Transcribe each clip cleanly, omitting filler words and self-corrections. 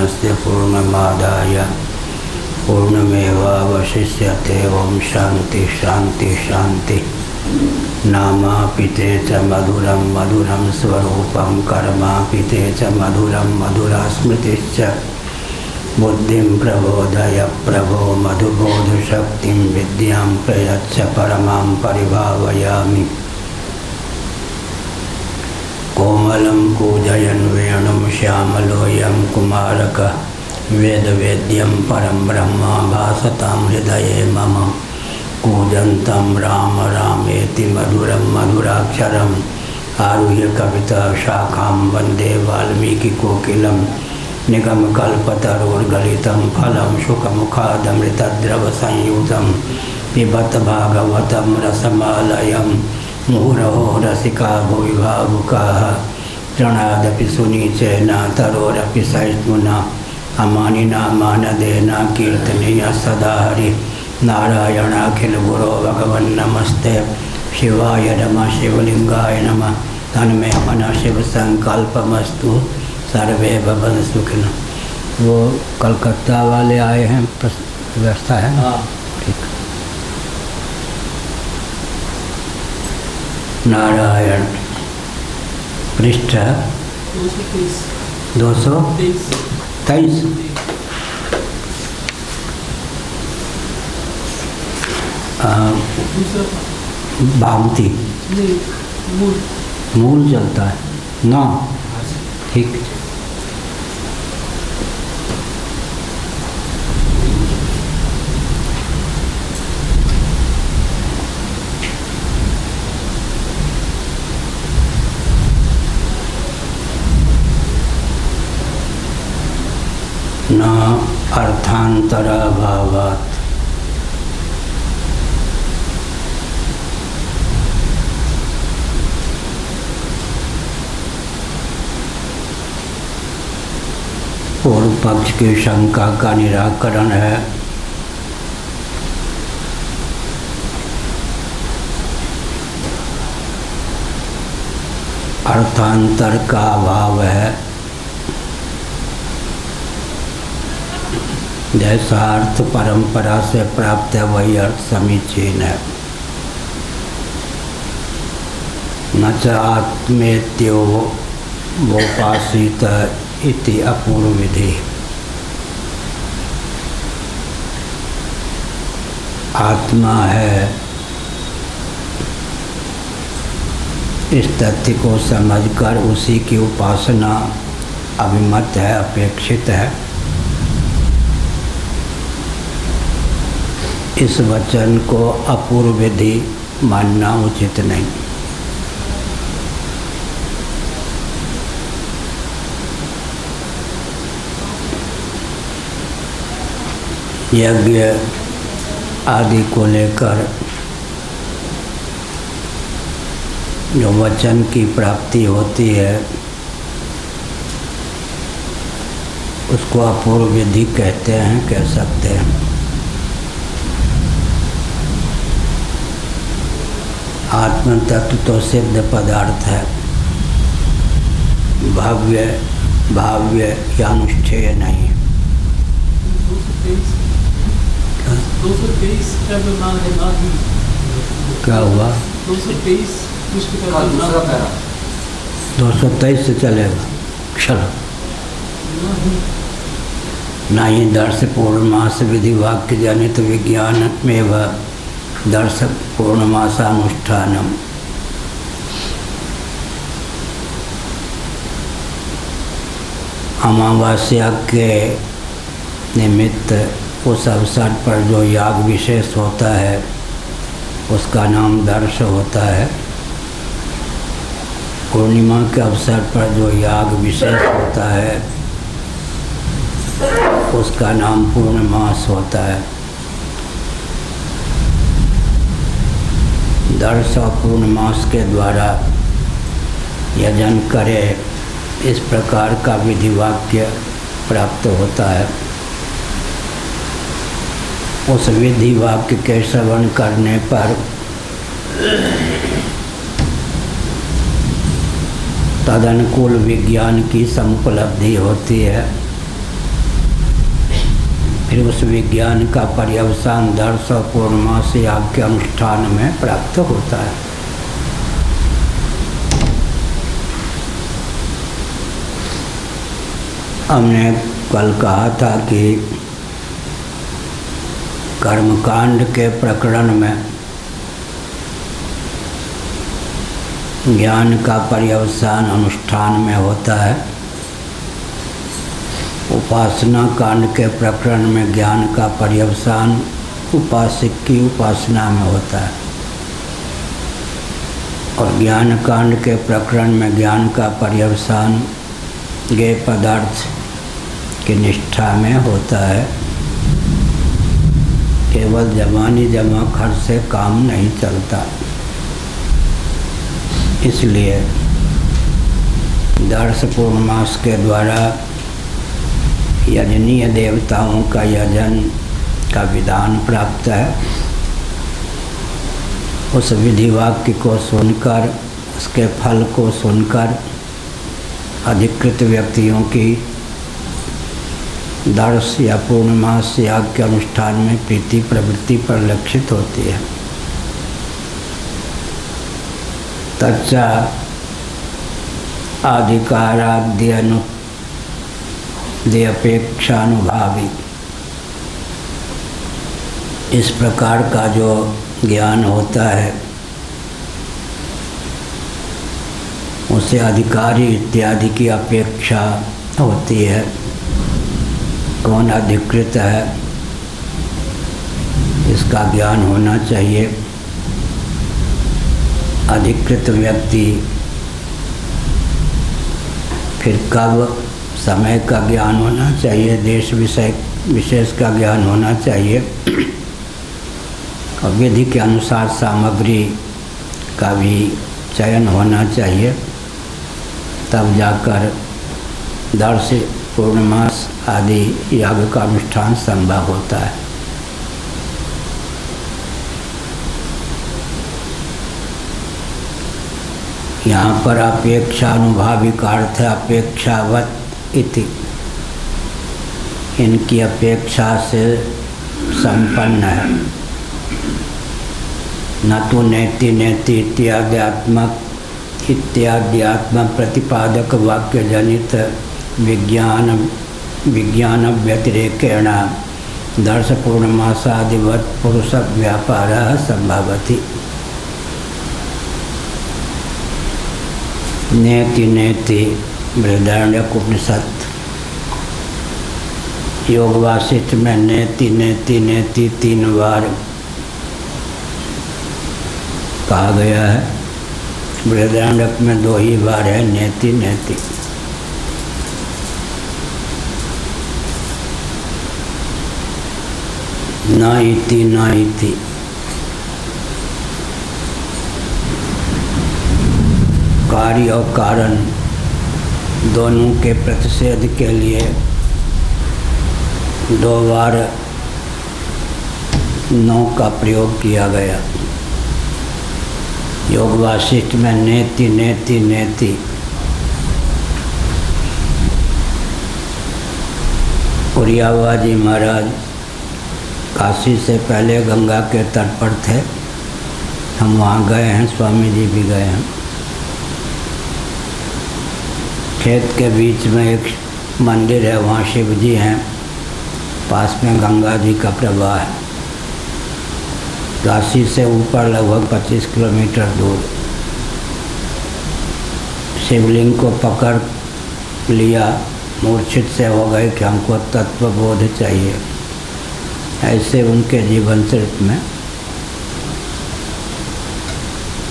पूर्णस्य पूर्णमादाय पूर्णमेवावशिष्यते। ओम शांति शांति शांति। नामापिते च मधुरं मधुरं स्वरूपं कर्मापिते च मधुरं मधुरा स्मृतिश्च। बुद्धिं प्रबोधय प्रभो मधुबोधशक्तिं विद्यां प्रयच्छ परमां परिभावयामि। कोमलं कूजयन् वेणुं श्यामलोऽयं कुमारकः वेदवेद्यं परं ब्रह्म भासतां हृदये मम। कूजन्तं राम रामेति मधुरं मधुराक्षरम् आरुह्य कविता शाखां वन्दे वाल्मीकिकोकिलं। निगमकल्पतरोर्गलितं फलं शुकमुखादमृतद्रवसंयुतं पिबत भागवतं रसमालयं। मुहुरहो रसिका भुवि भावुकाः तृणादपि सुनीचेन तरोरपि सहिष्णुना। अमानिना मानदेना कीर्तनीय सदा हरि। नारायणाखिल गुरो भगवन् नमस्ते। शिवाय नमः शिवलिंगाय नमः। तन्मे मन शिव संकल्पमस्तु सर्वे भवन्तु सुखिनः। वो कलकत्ता वाले आए हैं, व्यवस्था है ना? ठीक। नारायण पृष्ठ 223। भामती मूल चलता है ना? ठीक। न अर्थांतराभावात् पूर्व पक्ष की शंका का निराकरण है। अर्थांतर का अभाव है। जैसा अर्थ परंपरा से प्राप्त है वही अर्थ समीचीन है। न च आत्मेत्यो वोपासित इति अपूर्व विधि। आत्मा है इस तथ्य को समझकर उसी की उपासना अभिमत है, अपेक्षित है। इस वचन को अपूर्व विधि मानना उचित नहीं। यज्ञ आदि को लेकर जो वचन की प्राप्ति होती है उसको अपूर्व विधि कहते हैं, कह सकते हैं। आत्म तत्व तो सिद्ध पदार्थ है, भाव्य भाव्य या अनुष्ठेय नहीं। 223 क्या हुआ? 223 से चलेगा। चलो। नहीं दर्श पूर्णमास विधि वाक्य जनित विज्ञान में वह दर्श पूर्णमासानुष्ठानम। अमावस्या के निमित्त उस अवसर पर जो याग विशेष होता है उसका नाम दर्श होता है। पूर्णिमा के अवसर पर जो याग विशेष होता है उसका नाम पूर्णमास होता है। दर्श और पूर्णमास के द्वारा यजन करे इस प्रकार का विधि वाक्य प्राप्त होता है। उस विधि वाक्य के श्रवण करने पर तदनुकूल विज्ञान की समुपलब्धि होती है। फिर उस विज्ञान का पर्यवसान दर्श और पूर्णमास याग के अनुष्ठान में प्राप्त होता है। हमने कल कहा था कि कर्मकांड के प्रकरण में ज्ञान का पर्यवसान अनुष्ठान में होता है, उपासना कांड के प्रकरण में ज्ञान का पर्यवसान उपासक की उपासना में होता है, और ज्ञान कांड के प्रकरण में ज्ञान का पर्यवसान ज्ञेय पदार्थ की निष्ठा में होता है। केवल जबानी जमा खर्च से काम नहीं चलता, इसलिए दर्श पूर्णमास के द्वारा यजनीय देवताओं का यजन का विधान प्राप्त है। उस विधि वाक्य को सुनकर, उसके फल को सुनकर अधिकृत व्यक्तियों की दर्श या पूर्णमास याग के अनुष्ठान में प्रीति प्रवृत्ति परिलक्षित होती है। तच्चा आधिकाराद्यपेक्षानुभावी, इस प्रकार का जो ज्ञान होता है उसे अधिकारी इत्यादि की अपेक्षा होती है। कौन अधिकृत है इसका ज्ञान होना चाहिए। अधिकृत व्यक्ति, फिर कब समय का ज्ञान होना चाहिए, देश विशेष का ज्ञान होना चाहिए, और विधि के अनुसार सामग्री का भी चयन होना चाहिए, तब जाकर दर्श पूर्णमास आदि याग का अनुष्ठान संभव होता है। यहाँ पर अपेक्षानुभावी का अर्थ है अपेक्षावत इति, इनकी अपेक्षा से संपन्न है। न तो नेति नेति इत्याद्यात्म प्रतिपादक वाक्य जनित विज्ञान व्यतिरेकेण दर्श पूर्णमासादिवत् पुरुष व्यापारः संभवति। नेति नेति बृहदारण्यक उपनिषद योग वासिष्ठ में नेति नेति नेति 3 बार कहा गया है। बृहदारण्यक में 2 ही बार है नेति नेति। न इति कार्य और कारण दोनों के प्रतिषेध के लिए 2 बार नौ का प्रयोग किया गया। योग वासिष्ठ में नेति नेति नेति। उरियाबाजी महाराज काशी से पहले गंगा के तट पर थे, हम वहाँ गए हैं, स्वामी जी भी गए हैं। खेत के बीच में एक मंदिर है, वहाँ शिव जी हैं, पास में गंगा जी का प्रवाह है। काशी से ऊपर लगभग 25 किलोमीटर दूर। शिवलिंग को पकड़ लिया, मूर्छित से हो गए कि हमको तत्वबोध चाहिए। ऐसे उनके जीवन चरित्र में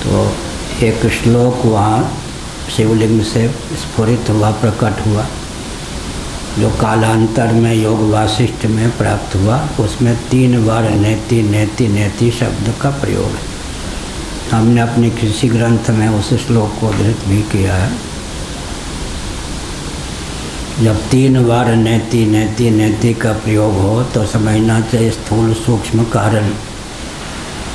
तो एक श्लोक वहाँ शिवलिंग से स्फुरित हुआ, प्रकट हुआ, जो कालांतर में योग वासिष्ठ में प्राप्त हुआ। उसमें 3 बार नेति नेति नेति शब्द का प्रयोग है। हमने अपने किसी ग्रंथ में उस श्लोक को उद्धृत भी किया है। जब 3 बार नेति नेति नेति का प्रयोग हो तो समझना चाहिए स्थूल सूक्ष्म कारण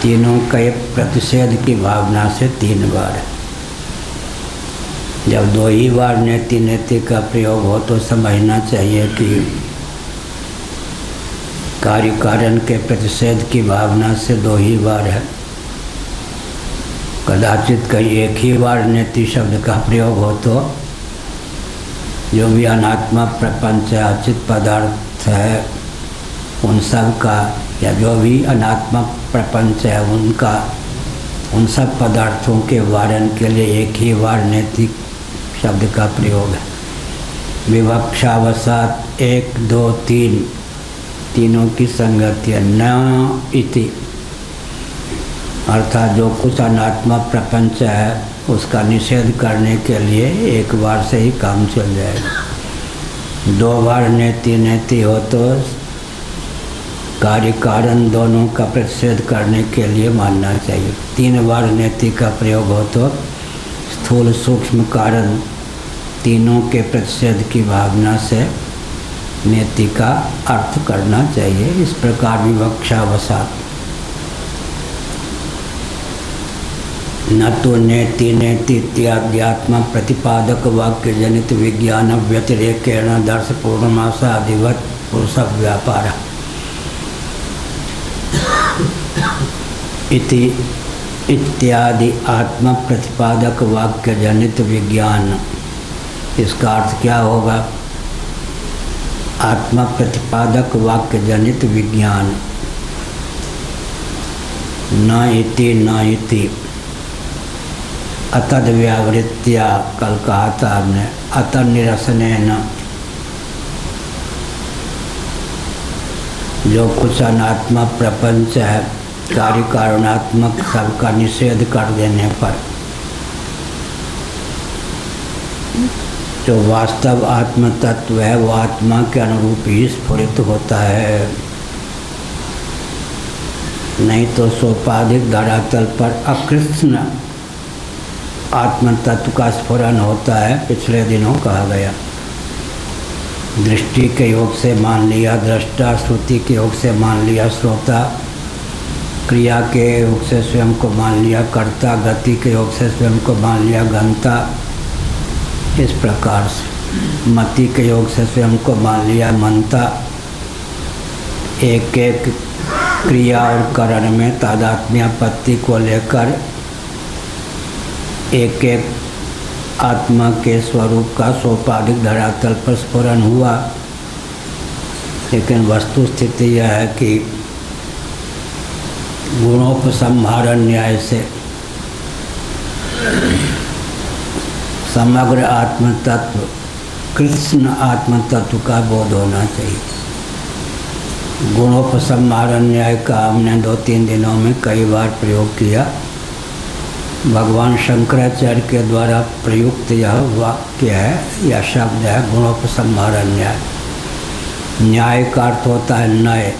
तीनों के प्रतिषेध की भावना से 3 बार। जब 2 ही बार नेति नेति का प्रयोग हो तो समझना चाहिए कि कार्य कारण के प्रतिषेध की भावना से दो ही बार है। कदाचित कहीं एक ही बार नेति शब्द का प्रयोग हो तो जो भी अनात्मा प्रपंच है, अचित पदार्थ है, उन सब का, या जो भी अनात्मा प्रपंच है उनका, उन सब पदार्थों के वारण के लिए एक ही बार नेति शब्द का प्रयोग है। विवक्षावसात 1, 2, 3 तीनों की संगति है। न इति अर्थात जो कुछ अनात्मा प्रपंच है उसका निषेध करने के लिए एक बार से ही काम चल जाएगा। 2 बार नेति नेति हो तो कार्य कारण दोनों का प्रतिषेध करने के लिए मानना चाहिए। 3 बार नेति का प्रयोग हो तो स्थूल सूक्ष्म कारण तीनों के प्रतिषेध की भावना से नेति का अर्थ करना चाहिए। इस प्रकार विवक्षावसात न तो नेति नेति इत्याद्यात्मा प्रतिपादक वाक्य जनित विज्ञान व्यतिरेकेण दर्श पूर्णमासादिवत पुरुष व्यापार इति इत्यादि आत्मा प्रतिपादक वाक्य जनित विज्ञान। इसका अर्थ क्या होगा? आत्मा प्रतिपादक वाक्य जनित विज्ञान। न इति अतद व्यावृत्या, कल कहा था हमने, अतः निरसनेन, जो कुछ अनात्मा प्रपंच है कार्य कारणात्मक सबका निषेध कर देने पर जो वास्तव आत्म तत्व है वो आत्मा के अनुरूप ही स्फुरित होता है। नहीं तो सोपाधिक धरातल पर अकृष्ण आत्म तत्व का स्फुरन होता है। पिछले दिनों कहा गया, दृष्टि के योग से मान लिया दृष्टा, श्रुति के योग से मान लिया श्रोता, क्रिया के योग से स्वयं को मान लिया कर्ता, गति के योग से स्वयं को मान लिया गंता। इस प्रकार से मति के योग से स्वयं को मान लिया मनता। एक एक क्रिया और करण में तादात्म्यापत्ति को लेकर एक एक आत्मा के स्वरूप का सोपाधिक धरातल पर स्फुरन हुआ। लेकिन वस्तु स्थिति यह है कि गुणोपसंहारण न्याय से समग्र आत्म तत्व, कृष्ण आत्म तत्व का बोध होना चाहिए। गुणोपसंहारण न्याय का हमने 2-3 दिनों में कई बार प्रयोग किया। भगवान शंकराचार्य के द्वारा प्रयुक्त यह वाक्य है, यह शब्द है गुणोपसंहारण न्याय। न्याय का अर्थ होता है नय,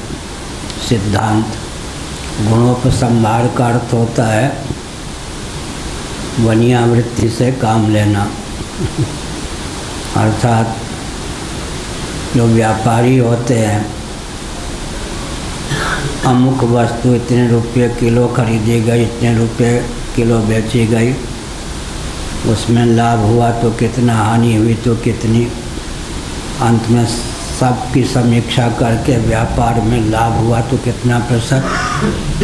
सिद्धांत। गुणोपसंहार का अर्थ होता है वनियावृत्ति से काम लेना। अर्थात जो व्यापारी होते हैं, अमुक वस्तु इतने रुपये किलो खरीदी गई, इतने रुपये किलो बेची गई, उसमें लाभ हुआ तो कितना, हानि हुई तो कितनी, अंत में सबकी समीक्षा करके व्यापार में लाभ हुआ तो कितना प्रतिशत,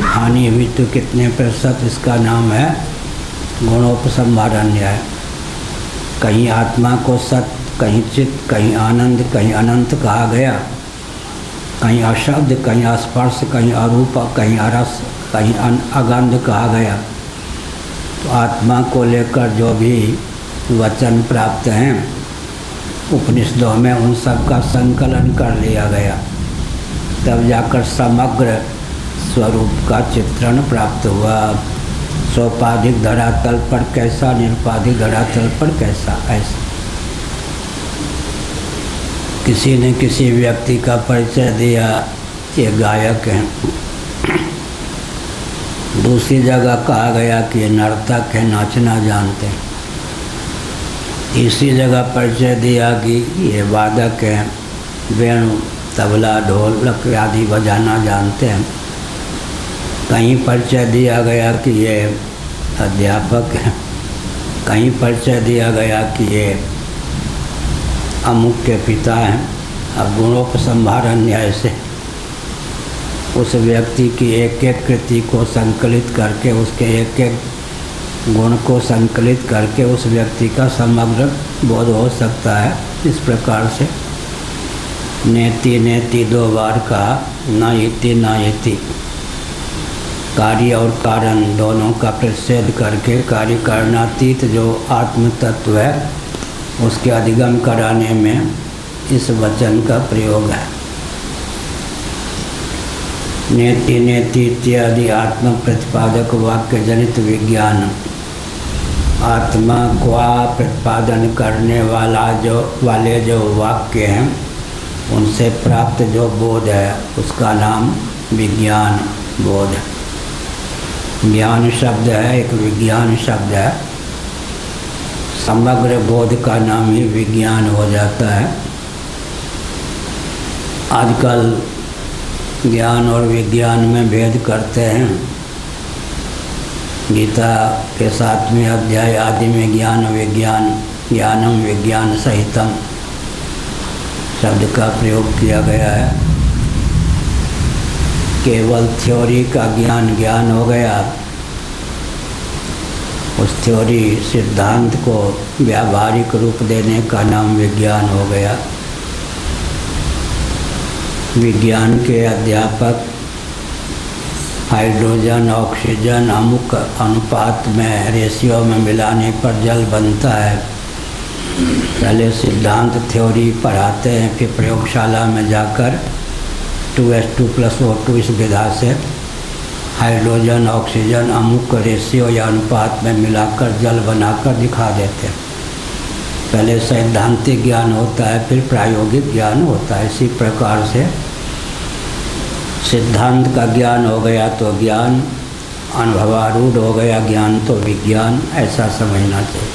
हानि हुई तो कितने प्रतिशत, इसका नाम है गुणोपसंहारण न्याय। कहीं आत्मा को सत, कहीं चित्त, कहीं आनंद, कहीं अनंत कहा गया, कहीं अशब्द, कहीं स्पर्श, कहीं अरूप, कहीं अरस, कहीं अगंध कहा गया। तो आत्मा को लेकर जो भी वचन प्राप्त हैं उपनिषदों में, उन सब का संकलन कर लिया गया, तब जाकर समग्र स्वरूप का चित्रण प्राप्त हुआ। सोपाधिक धरातल पर कैसा, निरुपाधिक धरातल पर कैसा, ऐसा। किसी ने किसी व्यक्ति का परिचय दिया, ये गायक हैं। दूसरी जगह कहा गया कि ये नर्तक है, नाचना जानते हैं। तीसरी जगह परिचय दिया कि ये वादक हैं, वेणु, तबला, ढोलक आदि बजाना जानते हैं। कहीं परिचय दिया गया कि ये अध्यापक हैं, कहीं परिचय दिया गया कि ये अमुक के पिता हैं। अब गुणोपसंहारण न्याय से उस व्यक्ति की एक एक कृति को संकलित करके, उसके एक एक गुण को संकलित करके उस व्यक्ति का समग्र बोध हो सकता है। इस प्रकार से नेति नेति दो बार कहा, न इति न इति, कार्य और कारण दोनों का प्रतिषेध करके कार्य कारणातीत जो आत्म तत्व है उसके अधिगम कराने में इस वचन का प्रयोग है। नेति नेति इत्यादि आत्म प्रतिपादक वाक्य जनित विज्ञान, आत्मा का प्रतिपादन करने वाले जो वाक्य हैं उनसे प्राप्त जो बोध है उसका नाम विज्ञान बोध है। ज्ञान शब्द है, एक विज्ञान शब्द है, समग्र बोध का नाम ही विज्ञान हो जाता है। आजकल ज्ञान और विज्ञान में भेद करते हैं। गीता के 7वें अध्याय आदि में ज्ञान विज्ञान, ज्ञानम विज्ञान सहितम शब्द का प्रयोग किया गया है। केवल थ्योरी का ज्ञान हो गया, उस थ्योरी सिद्धांत को व्यावहारिक रूप देने का नाम विज्ञान हो गया। विज्ञान के अध्यापक हाइड्रोजन ऑक्सीजन अमुक अनुपात में रेशियो में मिलाने पर जल बनता है, पहले सिद्धांत थ्योरी पढ़ाते हैं, फिर प्रयोगशाला में जाकर 2H2+O2 इस विधा से हाइड्रोजन ऑक्सीजन अमुक रेशियो या अनुपात में मिलाकर जल बनाकर दिखा देते हैं। पहले सैद्धांतिक ज्ञान होता है, फिर प्रायोगिक ज्ञान होता है। इसी प्रकार से सिद्धांत का ज्ञान हो गया तो ज्ञान, अनुभवारूढ़ हो गया ज्ञान तो विज्ञान, ऐसा समझना चाहिए।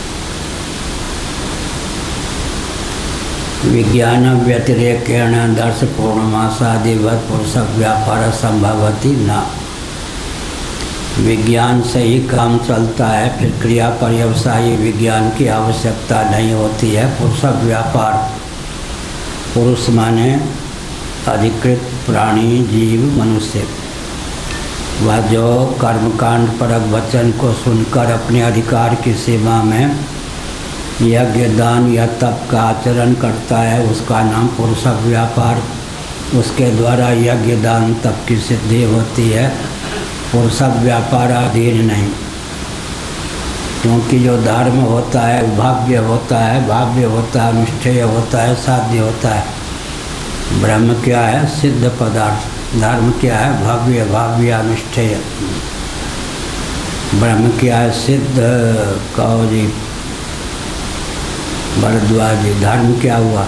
विज्ञान व्यतिरेकेण दर्श पूर्णमासादिवत पुरुष व्यापार संभवती न। विज्ञान से ही काम चलता है, फिर क्रिया पर्यवसायी विज्ञान की आवश्यकता नहीं होती है। पुरुष व्यापार, पुरुष माने अधिकृत प्राणी जीव मनुष्य, वह जो कर्मकांड परक वचन को सुनकर अपने अधिकार की सीमा में यज्ञ दान या तप का आचरण करता है उसका नाम पुरुष व्यापार। उसके द्वारा यज्ञ दान तप की सिद्धि होती है, पुरुष व्यापाराधीन नहीं। क्योंकि जो धर्म होता है भाव्य होता है, भाव्य होता है, अनुष्ठेय होता है, साध्य होता है। ब्रह्म क्या है? सिद्ध पदार्थ। धर्म क्या है? भव्य भाव्य अनुष्ठेय। ब्रह्म क्या है? सिद्ध। कहो जी भरद्वाज जी, धर्म क्या हुआ?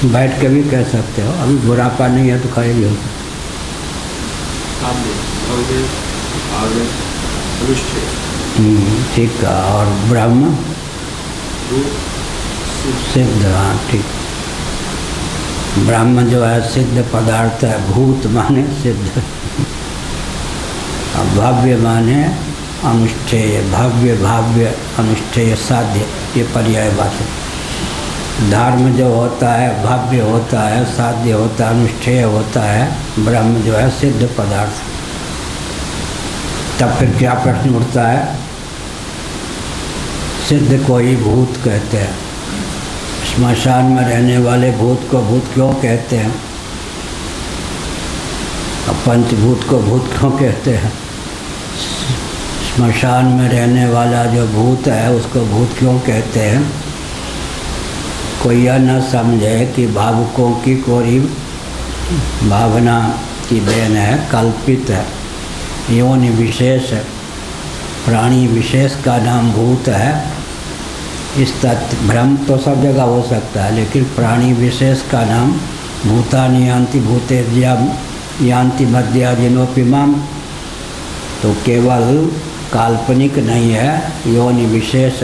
बैठ के भी कह सकते हो, अभी बुढ़ापा नहीं है तो खड़े भी हो सकते। ठीक है। और ब्रह्म सिद्ध, हाँ ठीक। ब्रह्म जो है सिद्ध पदार्थ है, भूत माने सिद्ध, और भव्य माने अनुष्ठेय, भव्य भाव्य अनुष्ठेय साध्य, ये पर्याय बात है। धर्म जो होता है भव्य होता है, साध्य होता है, अनुष्ठेय होता है। ब्रह्म जो है सिद्ध पदार्थ। तब फिर क्या प्रश्न उठता है? सिद्ध को ही भूत कहते हैं। श्मशान में रहने वाले भूत को भूत क्यों कहते हैं? और पंचभूत को भूत क्यों कहते हैं? श्मशान में रहने वाला जो भूत है उसको भूत क्यों कहते हैं? कोई यह न समझे कि भावुकों की कोरी भावना की देन है, कल्पित है। योनि विशेष प्राणी विशेष का नाम भूत है। इस तत्व भ्रम तो सब जगह हो सकता है, लेकिन प्राणी विशेष का नाम भूतानि यान्ति भूतेज्यम यान्ति मध्याजिनोपि माम, तो केवल काल्पनिक नहीं है। योनि विशेष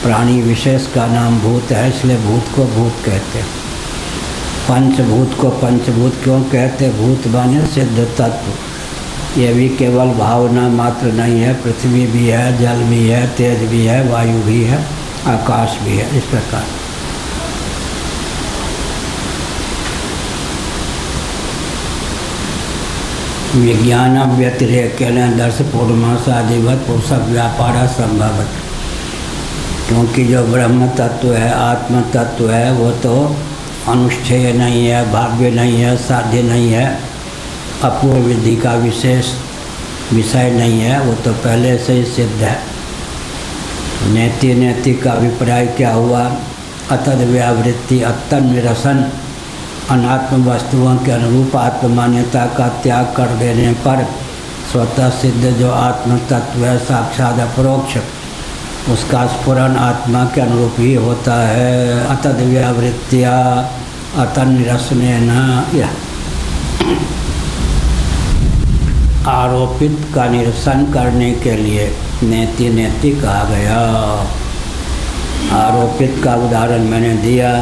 प्राणी विशेष का नाम भूत है, इसलिए भूत को भूत कहते हैं। पंचभूत को पंचभूत क्यों कहते? भूत माने सिद्ध तत्व। ये भी केवल भावना मात्र नहीं है, पृथ्वी भी है, जल भी है, तेज भी है, वायु भी है, आकाश भी है। इस प्रकार विज्ञान व्यतिरेकेण दर्श पूर्णमासादिवत पुरुष व्यापार संभवत। क्योंकि जो ब्रह्म तत्व है, आत्म तत्व है, वो तो अनुष्ठेय नहीं है, भाव्य नहीं है, साध्य नहीं है, अपूर्व विधि का विशेष विषय नहीं है, वो तो पहले से ही सिद्ध है। नेति नेति का अभिप्राय क्या हुआ? अतद व्यावृत्ति अतन निरसन, अनात्म वस्तुओं के अनुरूप आत्ममान्यता का त्याग कर देने पर स्वतः सिद्ध जो आत्म तत्व है, साक्षात अपरोक्ष, उसका स्फुरन आत्मा के अनुरूप ही होता है। अतद व्यावृत्तिया अतन निरसनेन, यह आरोपित का निरसन करने के लिए नेति नेति कहा गया। आरोपित का उदाहरण मैंने दिया।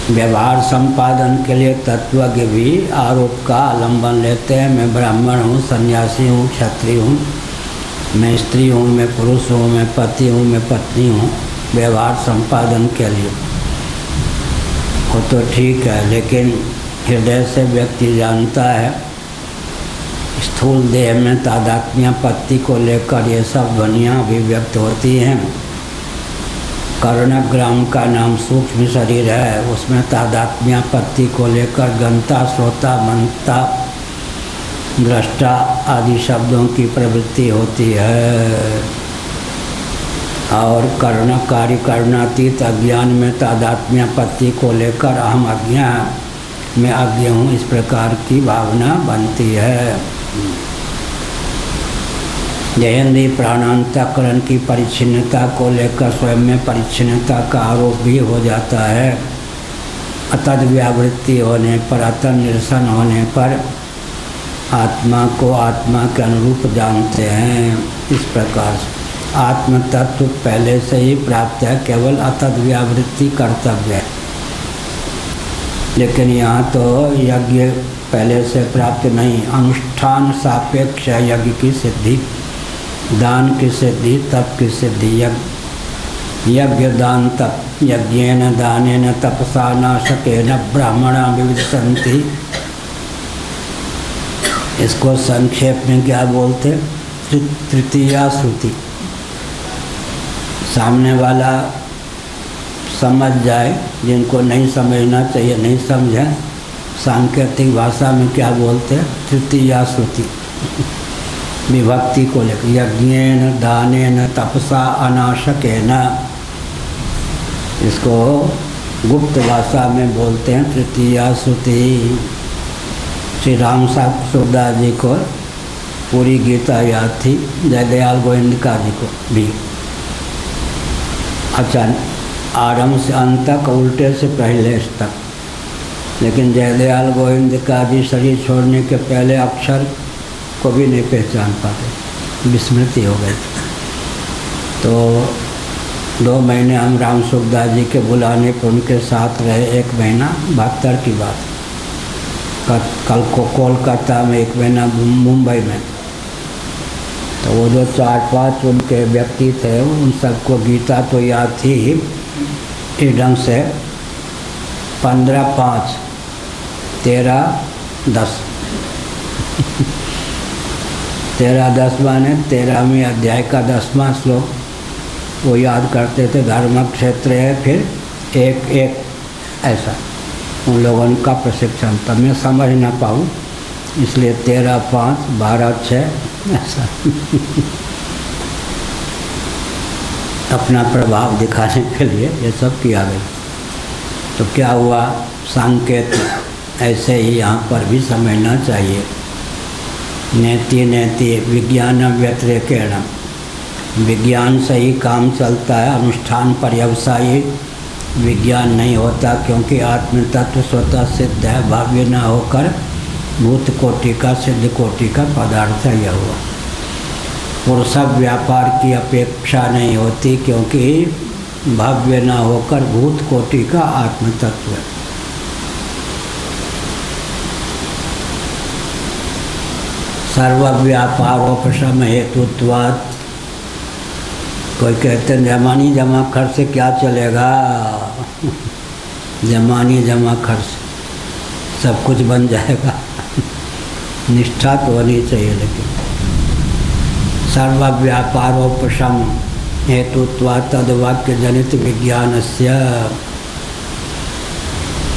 व्यवहार संपादन के लिए तत्वज्ञ भी आरोप का आलंबन लेते हैं। मैं ब्राह्मण हूँ, सन्यासी हूँ, क्षत्रिय हूँ, मैं स्त्री हूँ, मैं पुरुष हूँ, मैं पति हूँ, मैं पत्नी हूँ। व्यवहार संपादन के लिए वो तो ठीक है, लेकिन हृदय से व्यक्ति जानता है स्थूल देह में तादात्म्यापत्ति को लेकर ये सब ध्वनियाँ अभिव्यक्त होती हैं। कर्णग्राम का नाम सूक्ष्म शरीर है, उसमें तादात्म्यापत्ति को लेकर गंता, श्रोता, मनता, दृष्टा आदि शब्दों की प्रवृत्ति होती है। और कर्ण कार्य कर्णातीत अज्ञान में तादात्म्यापत्ति को लेकर अहम अज्ञा, मैं अज्ञ हूँ, इस प्रकार की भावना बनती है। जयंती प्राणांतकरण की परिच्छिन्नता को लेकर स्वयं में परिच्छिन्नता का आरोप भी हो जाता है। अतद व्यावृत्ति होने पर, अतन निरसन होने पर आत्मा को आत्मा के अनुरूप जानते हैं। इस प्रकार से आत्म तत्व पहले से ही प्राप्त है, केवल अतद व्यावृत्ति कर्तव्य है। लेकिन यहाँ तो यज्ञ पहले से प्राप्त नहीं, अनुष्ठान सापेक्ष यज्ञ की सिद्धि, दान की सिद्धि, तप की सिद्धि। यज्ञ दान तप, यज्ञेन दानेन तपसा नाशकेन ब्राह्मणा विविधन्ति। इसको संक्षेप में क्या बोलते? तृतीया श्रुति। सामने वाला समझ जाए, जिनको नहीं समझना चाहिए नहीं समझे। सांकेतिक भाषा में क्या बोलते हैं? तृतीया श्रुति। विभक्ति को लेकर यज्ञेन दानेन तपसा अनाशकेन, इसको गुप्त भाषा में बोलते हैं तृतीया श्रुति। श्री राम सुखदास जी को पूरी गीता याद थी, जयदयाल गोविंदका जी को भी। अच्छा, आरंभ से अंत तक, उल्टे से पहले तक। लेकिन जयदयाल गोविंदका जी शरीर छोड़ने के पहले अक्षर को भी नहीं पहचान पाते, विस्मृति हो गई। तो 2 महीने हम राम सुखदास जी के बुलाने पर उनके साथ रहे। 1 महीना 72 की बात। कल को कोलकाता में, 1 महीना मुंबई में। तो वो जो 4-5 उनके व्यक्ति थे, उन सबको गीता तो याद थी इस ढंग से। 15-5 13-10 13-10 माने 13वें अध्याय का 10वां श्लोक वो याद करते थे। धर्म क्षेत्र है, फिर 1-1 ऐसा उन लोगों का प्रशिक्षण। तब मैं समझ ना पाऊँ, इसलिए 13-5 12-6 ऐसा अपना प्रभाव दिखाने के लिए ये सब किया गया। तो क्या हुआ? संकेत ऐसे ही यहाँ पर भी समझना चाहिए। नेति नेति विज्ञान व्यतिरेकेण, विज्ञान से ही काम चलता है, अनुष्ठान पर्यवसायी विज्ञान नहीं होता। क्योंकि आत्म तत्व स्वतः सिद्ध है, भाव्य न होकर भूत कोटि का, सिद्ध कोटि का पदार्थ यह हुआ। पुरुष व्यापार की अपेक्षा नहीं होती, क्योंकि भाव्य न होकर भूत कोटि का आत्म तत्व है। सर्व व्यापारोपशम हेतुत्वात्। कोई कहते हैं जमानी जमा खर्च से क्या चलेगा? जमानी जमा खर्च सब कुछ बन जाएगा। निष्ठा तो होनी चाहिए। लेकिन सर्वव्यापारोपशम हेतुत्वा तद्वाक्य जनित विज्ञानस्य,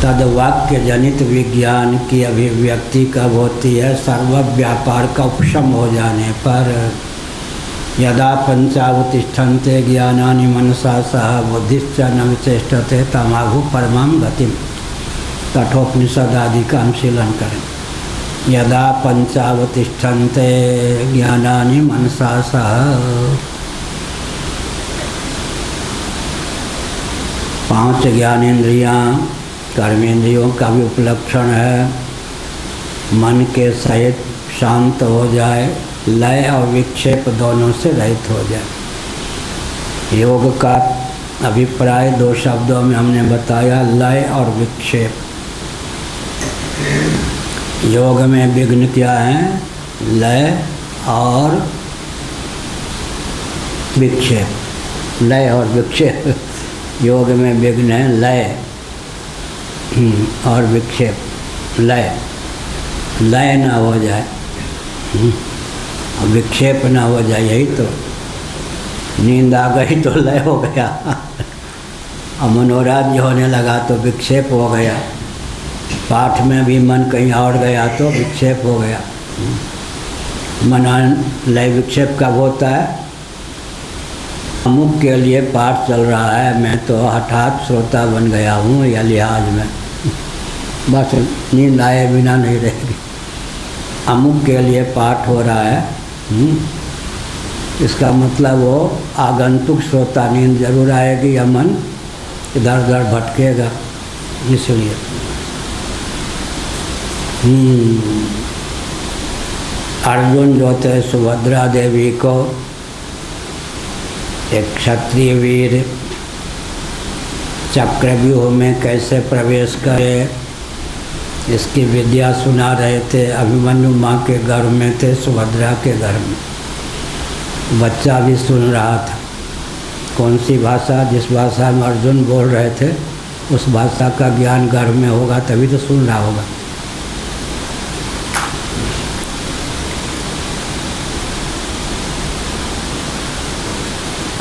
तद्वाक्य जनित विज्ञान की अभिव्यक्ति कब होती है? सर्व व्यापार का उपशम हो जाने पर। यदा पंचावतिष्ठन्ते ज्ञानानि मनसा सह बुद्धिश्च न विचेष्टते तमाहु परमां गतिम। कठोपनिषद आदि का अनुशीलन करें। यदा पंचावतिष्ठन्ते ज्ञानानि मनसा सह, 5 ज्ञानेन्द्रियाँ कर्मेंद्रियों का भी उपलक्षण है। मन के सहित शांत हो जाए, लय और विक्षेप दोनों से रहित हो जाए। योग का अभिप्राय 2 शब्दों में हमने बताया, लय और विक्षेप। योग में विघ्न क्या है? लय और विक्षेप। लय और विक्षेप। योग में विघ्न है लय और विक्षेप। लय ना हो जाए और विक्षेप ना हो जाए, यही तो। नींद आ गई तो लय हो गया और मनोराज्य होने लगा तो विक्षेप हो गया। पाठ में भी मन कहीं और गया तो विक्षेप हो गया। मनन लय विक्षेप कब होता है? अमुक के लिए पाठ चल रहा है, मैं तो हठात श्रोता बन गया हूँ या लिहाज में, बस नींद आए बिना नहीं रहेगी। अमुक के लिए पाठ हो रहा है, इसका मतलब वो आगंतुक श्रोता, नींद जरूर आएगी या मन इधर उधर भटकेगा, इसलिए। अर्जुन जो थे सुभद्रा देवी को एक क्षत्रिय वीर चक्रव्यूह में कैसे प्रवेश करे इसकी विद्या सुना रहे थे। अभिमन्यु माँ के गर्भ में थे, सुभद्रा के गर्भ में। बच्चा भी सुन रहा था। कौन सी भाषा? जिस भाषा में अर्जुन बोल रहे थे उस भाषा का ज्ञान गर्भ में होगा तभी तो सुन रहा होगा।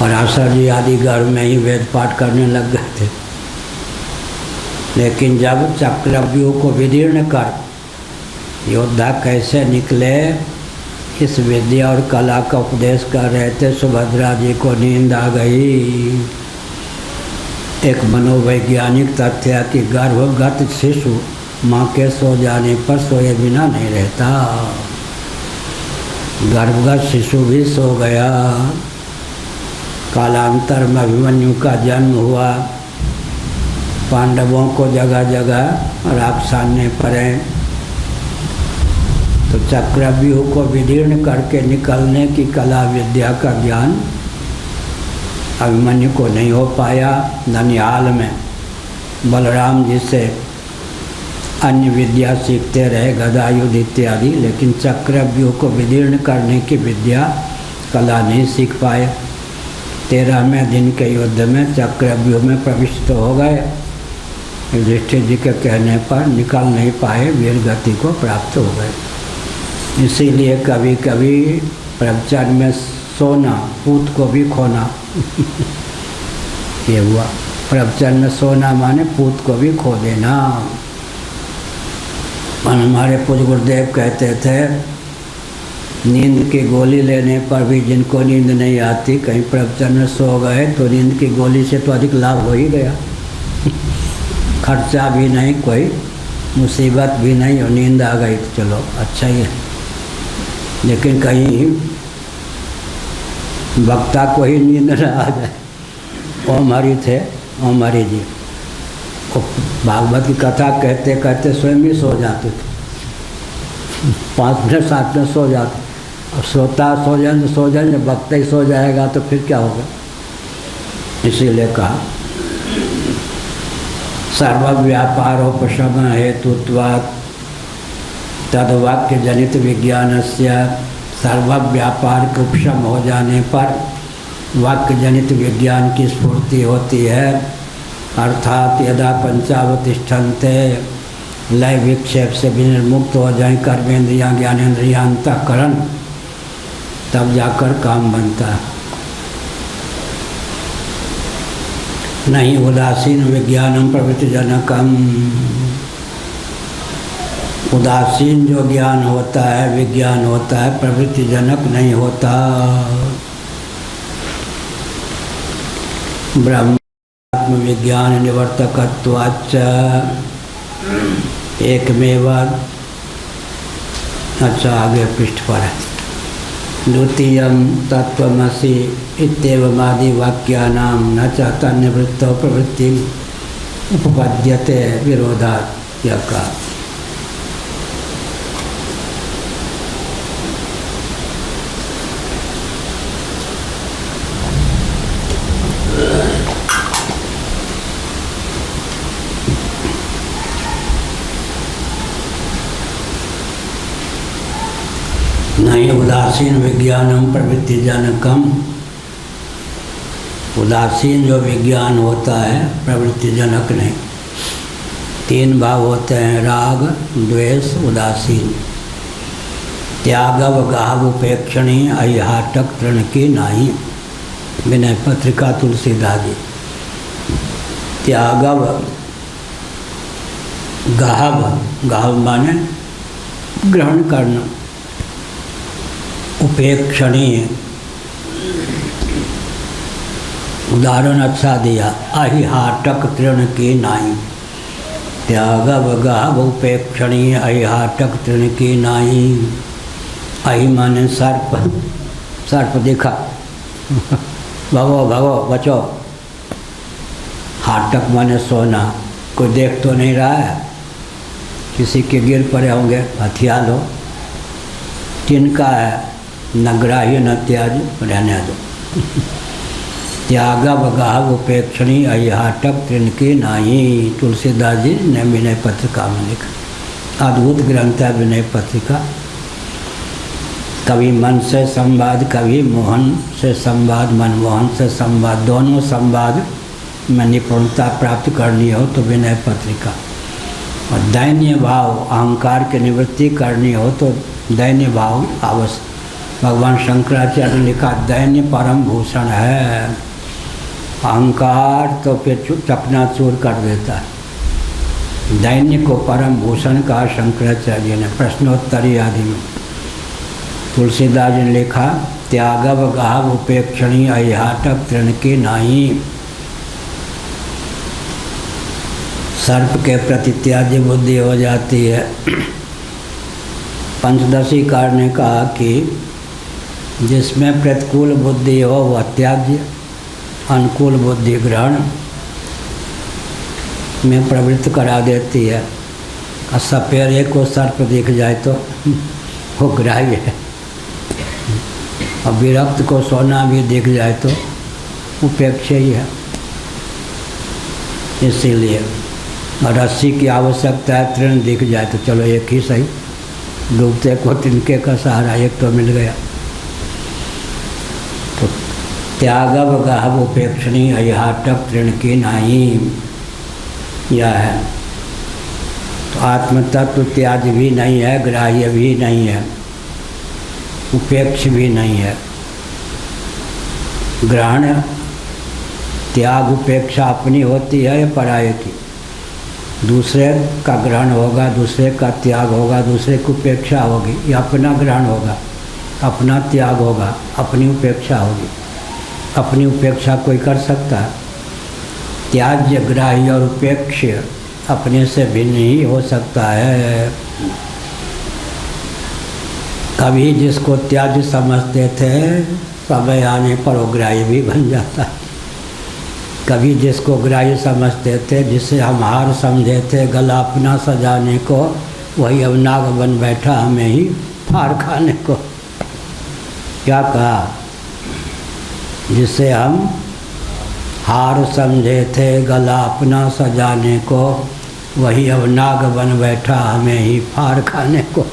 पराशर जी आदि गर्भ में ही वेद पाठ करने लग गए थे। लेकिन जब चक्रव्यूह को विदीर्ण कर योद्धा कैसे निकले इस विद्या और कला का उपदेश कर रहे थे, सुभद्रा जी को नींद आ गई। एक मनोवैज्ञानिक तथ्य है कि गर्भगत शिशु माँ के सो जाने पर सोए बिना नहीं रहता। गर्भगत शिशु भी सो गया। कालांतर में अभिमन्यु का जन्म हुआ। पांडवों को जगह जगह राक्षसाने पड़े, तो चक्रव्यूह को विदीर्ण करके निकलने की कला विद्या का ज्ञान अभिमन्यु को नहीं हो पाया। ननिहाल में बलराम जी से अन्य विद्या सीखते रहे, गदायुद्ध इत्यादि, लेकिन चक्रव्यूह को विदीर्ण करने की विद्या कला नहीं सीख पाए। 13वें दिन के युद्ध में चक्रव्यूह में प्रविष्ट हो गए। युधिष्ठिर जी के कहने पर निकल नहीं पाए, वीर गति को प्राप्त हो गए। इसीलिए कभी कभी प्रवचन में सोना पूत को भी खोना ये हुआ। प्रवचन में सोना माने पूत को भी खो देना। हमारे पूज्य गुरुदेव कहते थे नींद की गोली लेने पर भी जिनको नींद नहीं आती, कहीं प्रवचन में सो गए तो नींद की गोली से तो अधिक लाभ हो ही गया। खर्चा भी नहीं, कोई मुसीबत भी नहीं और नींद आ गई तो चलो अच्छा ही है। लेकिन कहीं वक्ता को ही नींद न आ जाए। ओम हरि थे, ओम हरि जी, वो भागवत की कथा कहते कहते स्वयं ही सो जाते थे। 5 मिनट 7 मिनट सो जाते। अब सोता सो जाए तो सो जाए, जब वक्ता ही सो जाएगा तो फिर क्या होगा। इसीलिए कहा सर्वव्यापारोपशम हेतुत्वात् तद्वाक्य जनित विज्ञानस्य। सर्वव्यापार के उपशम हो जाने पर वाक्य जनित विज्ञान की स्फूर्ति होती है। अर्थात यदा पंचावतिष्ठन्ते लय विक्षेप से विनिर्मुक्त हो जाए कर्मेंद्रियाँ ज्ञानेंद्रियाँ अंतःकरण, तब जाकर काम बनता है। नहीं उदासीन विज्ञानम प्रवृत्ति जनकम, उदासीन जो ज्ञान होता है विज्ञान होता है प्रवृत्ति जनक नहीं होता। ब्रह्मात्म विज्ञान निवर्तकत्वाच्च एकमेव। अच्छा आगे पृष्ठ पर है। द्वितीयं तत्त्वमसि इत्येवमादि वाक्यानां न च तन्निवृत्तौ प्रवृत्ति उपपद्यते विरोधात्। यह कहा नहीं उदासीन विज्ञानम प्रवृत्ति जनकम, उदासीन जो विज्ञान होता है प्रवृत्ति जनक नहीं। तीन भाव होते हैं, राग द्वेष उदासीन। त्यागव गाव उपेक्षणी अहिहाटक तृण की नाही। विनय पत्रिका तुलसीदास जी। त्यागव गाव, गाव माने ग्रहण करना, उपेक्षणीय उदाहरण अच्छा दिया, अहिहाटक तृण की नाई। त्यागव गाव उपेक्षणीय अहिहाटक तृण की नाई। अहि माने सर्प, सर्प दिखा भगो भगो बचो। हाटक माने सोना, कोई देख तो नहीं रहा है, किसी के गिर पड़े होंगे, हथिया लो। तिनका है न ग्राह्य न त्याज, रहने दो। त्यागव गाव उपेक्षणी अहिहाटक तृण की नाही। तुलसीदास जी ने विनय पत्रिका में लिखा। अद्भुत ग्रंथ है विनय पत्रिका। कभी मन से संवाद, कभी मोहन से संवाद, मनमोहन से संवाद, दोनों संवाद में निपुणता प्राप्त करनी हो तो विनय पत्रिका। और दैन्य भाव अहंकार की निवृत्ति करनी हो तो दैन्य भाव आवश्यक। भगवान शंकराचार्य ने लिखा दैन्य परम भूषण है। अहंकार तो फिर चकनाचूर कर देता है। दैन्य को परम भूषण कहा शंकराचार्य ने प्रश्नोत्तरी आदि में। तुलसीदास जी ने लिखा त्यागव गाव उपेक्षणी अहिहाटक तृण की नाही। सर्प के प्रति त्याज्य बुद्धि हो जाती है। पंचदशी कार ने कहा कि जिसमें प्रतिकूल बुद्धि हो वह त्याज्य, अनुकूल बुद्धि ग्रहण में प्रवृत्त करा देती है। और सपेरे को सर्प दिख जाए तो वो ग्राह्य है, और विरक्त को सोना भी दिख जाए तो उपेक्ष ही है। इसीलिए रस्सी की आवश्यकता है, तृण दिख जाए तो चलो एक ही सही, डूबते को तिनके का सहारा एक तो मिल गया। तो त्यागव गाव उपेक्षणी अहिहाटक तृण की नाही, यह है। तो आत्मतत्व त्याग भी नहीं है, ग्राह्य भी नहीं है, उपेक्ष भी नहीं है। ग्रहण त्याग उपेक्षा अपनी होती है या पराये की। दूसरे का ग्रहण होगा, दूसरे का त्याग होगा, दूसरे की उपेक्षा होगी, या अपना ग्रहण होगा, अपना त्याग होगा, अपनी उपेक्षा होगी। अपनी उपेक्षा कोई कर सकता है? त्याज्य, ग्राह्य और उपेक्ष अपने से भिन्न ही हो सकता है। कभी जिसको त्याज्य समझते थे समय आने पर वो ग्राह्य भी बन जाता है। कभी जिसको ग्राह्य समझते थे, जिसे हम हार समझे थे गला अपना सजाने को, वही अब नाग बन बैठा हमें ही फाड़ खाने को। क्या कहा? जिसे हम हार समझे थे गला अपना सजाने को, वही अब नाग बन बैठा हमें ही फाड़ खाने को।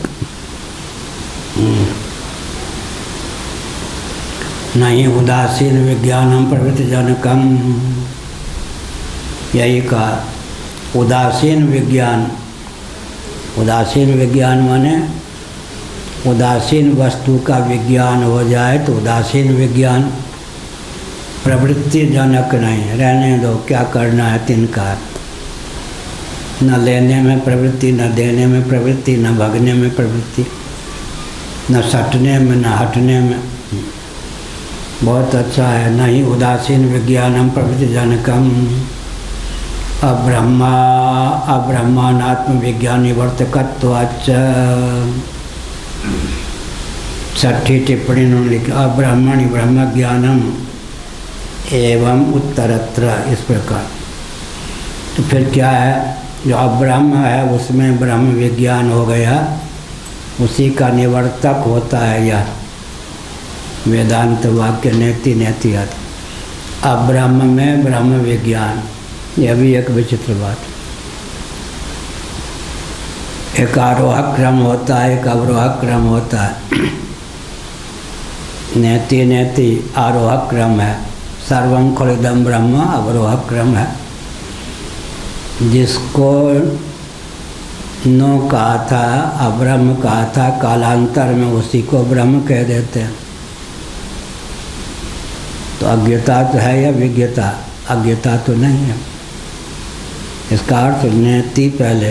नहीं उदासीन विज्ञानम प्रवृत्ति जनकम, यही कहा। उदासीन विज्ञान उदासीन विज्ञान माने उदासीन वस्तु का विज्ञान हो जाए तो उदासीन विज्ञान। प्रवृत्ति जनक नहीं, रहने दो, क्या करना है तिनकार। न लेने में प्रवृत्ति, न देने में प्रवृत्ति, न भगने में प्रवृत्ति, न सटने में न हटने में। बहुत अच्छा है। नहीं उदासीन विज्ञानम प्रवृत्ति जनकम अब्रह्मानात्म विज्ञान निवर्तकत्वाच्च। छठी टिप्पणी उन्होंने लिखा अब्रह्मणि ब्रह्म ज्ञानम एवं उत्तरत्र, इस प्रकार। तो फिर क्या है, जो अब्रह्म है उसमें ब्रह्म विज्ञान हो गया, उसी का निवर्तक होता है यह वेदांत वाक्य नेति नेति आदि। अब्रह्म में ब्रह्म विज्ञान, यह भी एक विचित्र बात। एक आरोह क्रम होता है, एक अवरोह क्रम होता है। नेति नेति आरोह क्रम है, सर्वं खलिदं ब्रह्म अवरोह क्रम है। जिसको नो कहा था, अब्रह्म कहा था, कालांतर में उसी को ब्रह्म कह देते हैं। तो अज्ञता तो है या विज्ञता? अज्ञता तो नहीं है। इसका अर्थ नेति पहले,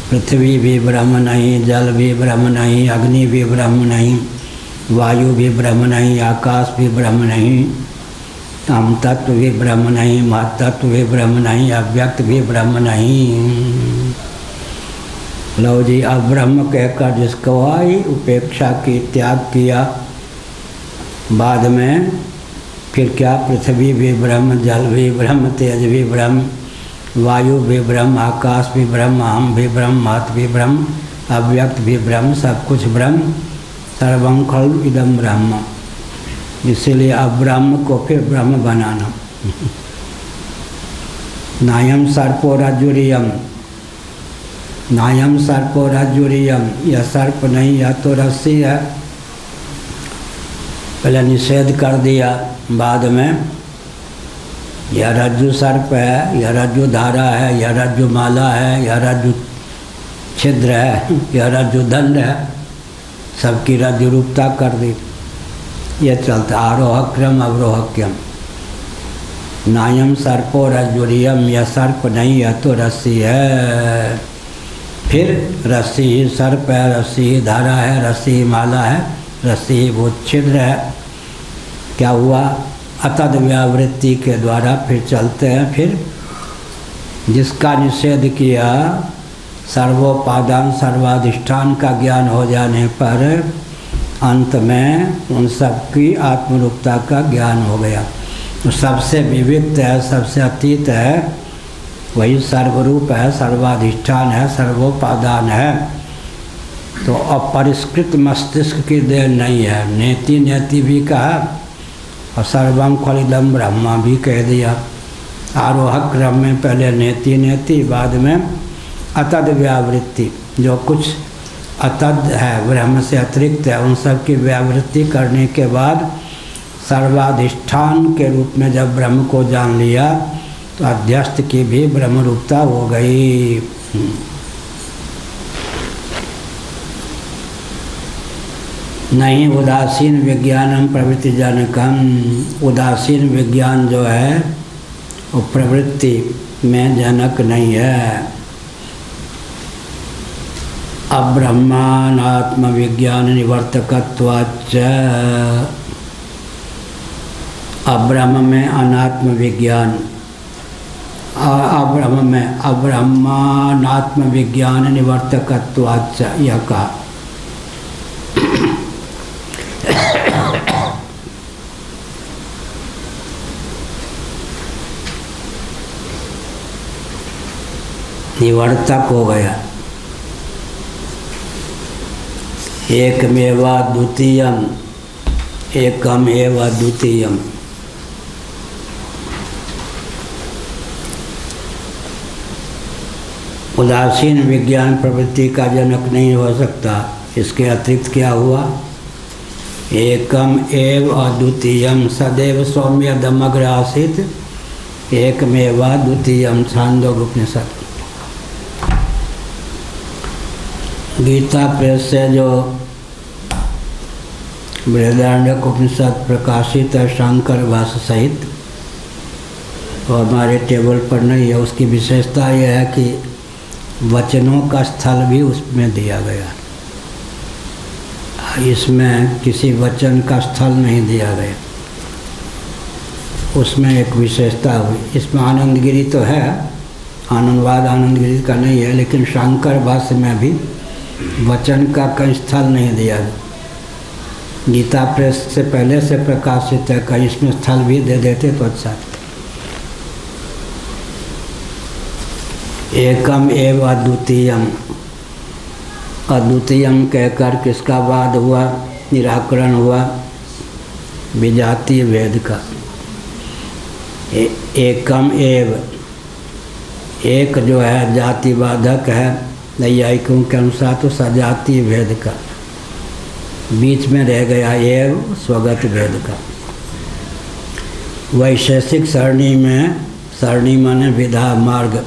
पृथ्वी भी ब्रह्म नहीं, जल भी ब्रह्म नहीं, अग्नि भी ब्रह्म नहीं, वायु भी ब्रह्म नहीं, आकाश भी ब्रह्म नहीं, हम तत्व भी ब्रह्म नहीं, महत्त्व भी ब्रह्म नहीं, अव्यक्त भी ब्रह्म नहीं। लो जी, अब ब्रह्म कहकर जिसको आई उपेक्षा की, त्याग किया, बाद में फिर क्या, पृथ्वी भी ब्रह्म, जल भी ब्रह्म, तेज भी ब्रह्म, वायु भी ब्रह्म, आकाश भी ब्रह्म, हम भी ब्रह्म, महत्व भी ब्रह्म, अव्यक्त भी ब्रह्म, सब कुछ ब्रह्म। सर्वं खलु इदं ब्रह्म। इसीलिए अब ब्रह्म को फिर ब्रह्म बनाना। नायम सर्पो रज्जुरियम, नायम सर्पो रज्जुरियम, यह सर्प नहीं, यह तो रस्सी है। पहले निषेध कर दिया, बाद में यह रज्जु सर्प है, यह रज्जु धारा है, यह रज्जु माला है, यह रज्जु छिद्र है, यह रज्जु दंड है, सबकी रज्जु रूपता कर दी। यह चलता आरोह क्रम अवरोह क्रम। नायम सर्पो रज्जुरियम, यह सर्प नहीं, यह तो रस्सी है। फिर रस्सी ही सर्प है, रस्सी ही धारा है, रस्सी ही माला है, रस्सी ही वो छिद्र है। क्या हुआ, अतद व्यावृत्ति के द्वारा फिर चलते हैं। फिर जिसका निषेध किया, सर्वोपादान सर्वाधिष्ठान का ज्ञान हो जाने पर अंत में उन सब की आत्मरूपता का ज्ञान हो गया। तो सबसे विविक्त है, सबसे अतीत है, वही सर्वरूप है, सर्वाधिष्ठान है, सर्वोपादान है। तो अपरिष्कृत मस्तिष्क की देन नहीं है। नेति नेति भी कहा और सर्वं खलिदं ब्रह्म भी कह दिया। आरोह क्रम में पहले नेति नेति, बाद में अतद व्यावृत्ति। जो कुछ अतद है, ब्रह्म से अतिरिक्त है, उन सब की व्यावृत्ति करने के बाद सर्वाधिष्ठान के रूप में जब ब्रह्म को जान लिया तो अध्यस्त की भी ब्रह्म रूपता हो गई। नहीं उदासीन विज्ञानम प्रवृत्ति जनकम, उदासीन विज्ञान जो है वो प्रवृत्ति में जनक नहीं है। अब्रह्मानात्म विज्ञान निवर्तकत्वाच्च, अब्रह्म में अनात्म विज्ञान, अब्रह्म में अब्रह्मानात्म विज्ञान निवर्तकत्वाच्च यह कहा। निवर्तक हो गया। एकमेवा द्वितीयम, एकम एव द्वितीयम। उदासीन विज्ञान प्रवृत्ति का जनक नहीं हो सकता। इसके अतिरिक्त क्या हुआ, एकम एव अद्वितीयम सदैव सौम्यदमग्र आसीत एकमेवा द्वितीयम, छांदोग्य उपनिषद। गीता प्रेस से जो बृहदारण्यक उपनिषद प्रकाशित है शंकर भाष्य सहित, वो हमारे टेबल पर नहीं है। उसकी विशेषता यह है कि वचनों का स्थल भी उसमें दिया गया, इसमें किसी वचन का स्थल नहीं दिया गया। उसमें एक विशेषता हुई। इसमें आनंदगिरी तो है, आनंदवाद आनंदगिरी का नहीं है, लेकिन शंकर भाष्य में भी वचन का कहीं स्थल नहीं दिया गया। गीता प्रेस से पहले से प्रकाशित है, कहीं इसमें स्थल भी दे देते तो अच्छा। एकम एव अद्वितीयम, अद्वितीयम कहकर किसका वाद हुआ, निराकरण हुआ, विजातीय वेद का। एकम एव, एक जो है जातिवादक है नैयायिकों के अनुसार, तो सजातीय वेद का। बीच में रह गया एव स्वगत वेद का। वैशेषिक सरणी में, सरणी माने विधा मार्ग,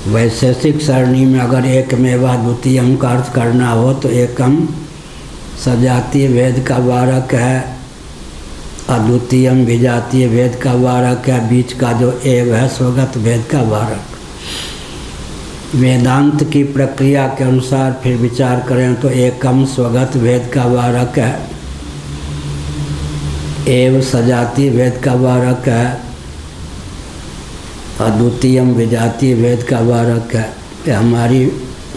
वैशेषिक सरणी में अगर एक मेवा द्वितीयम का अर्थ करना हो तो एकम सजातीय वेद का वारक है, अद्वितीयम विजातीय वेद का वारक है, बीच का जो एव है स्वगत वेद का वारक। वेदांत की प्रक्रिया के अनुसार फिर विचार करें तो एकम स्वगत वेद का वारक है, एव सजातीय वेद का वारक है, अद्वितीयम विजातीय वेद का वारक है। ये हमारी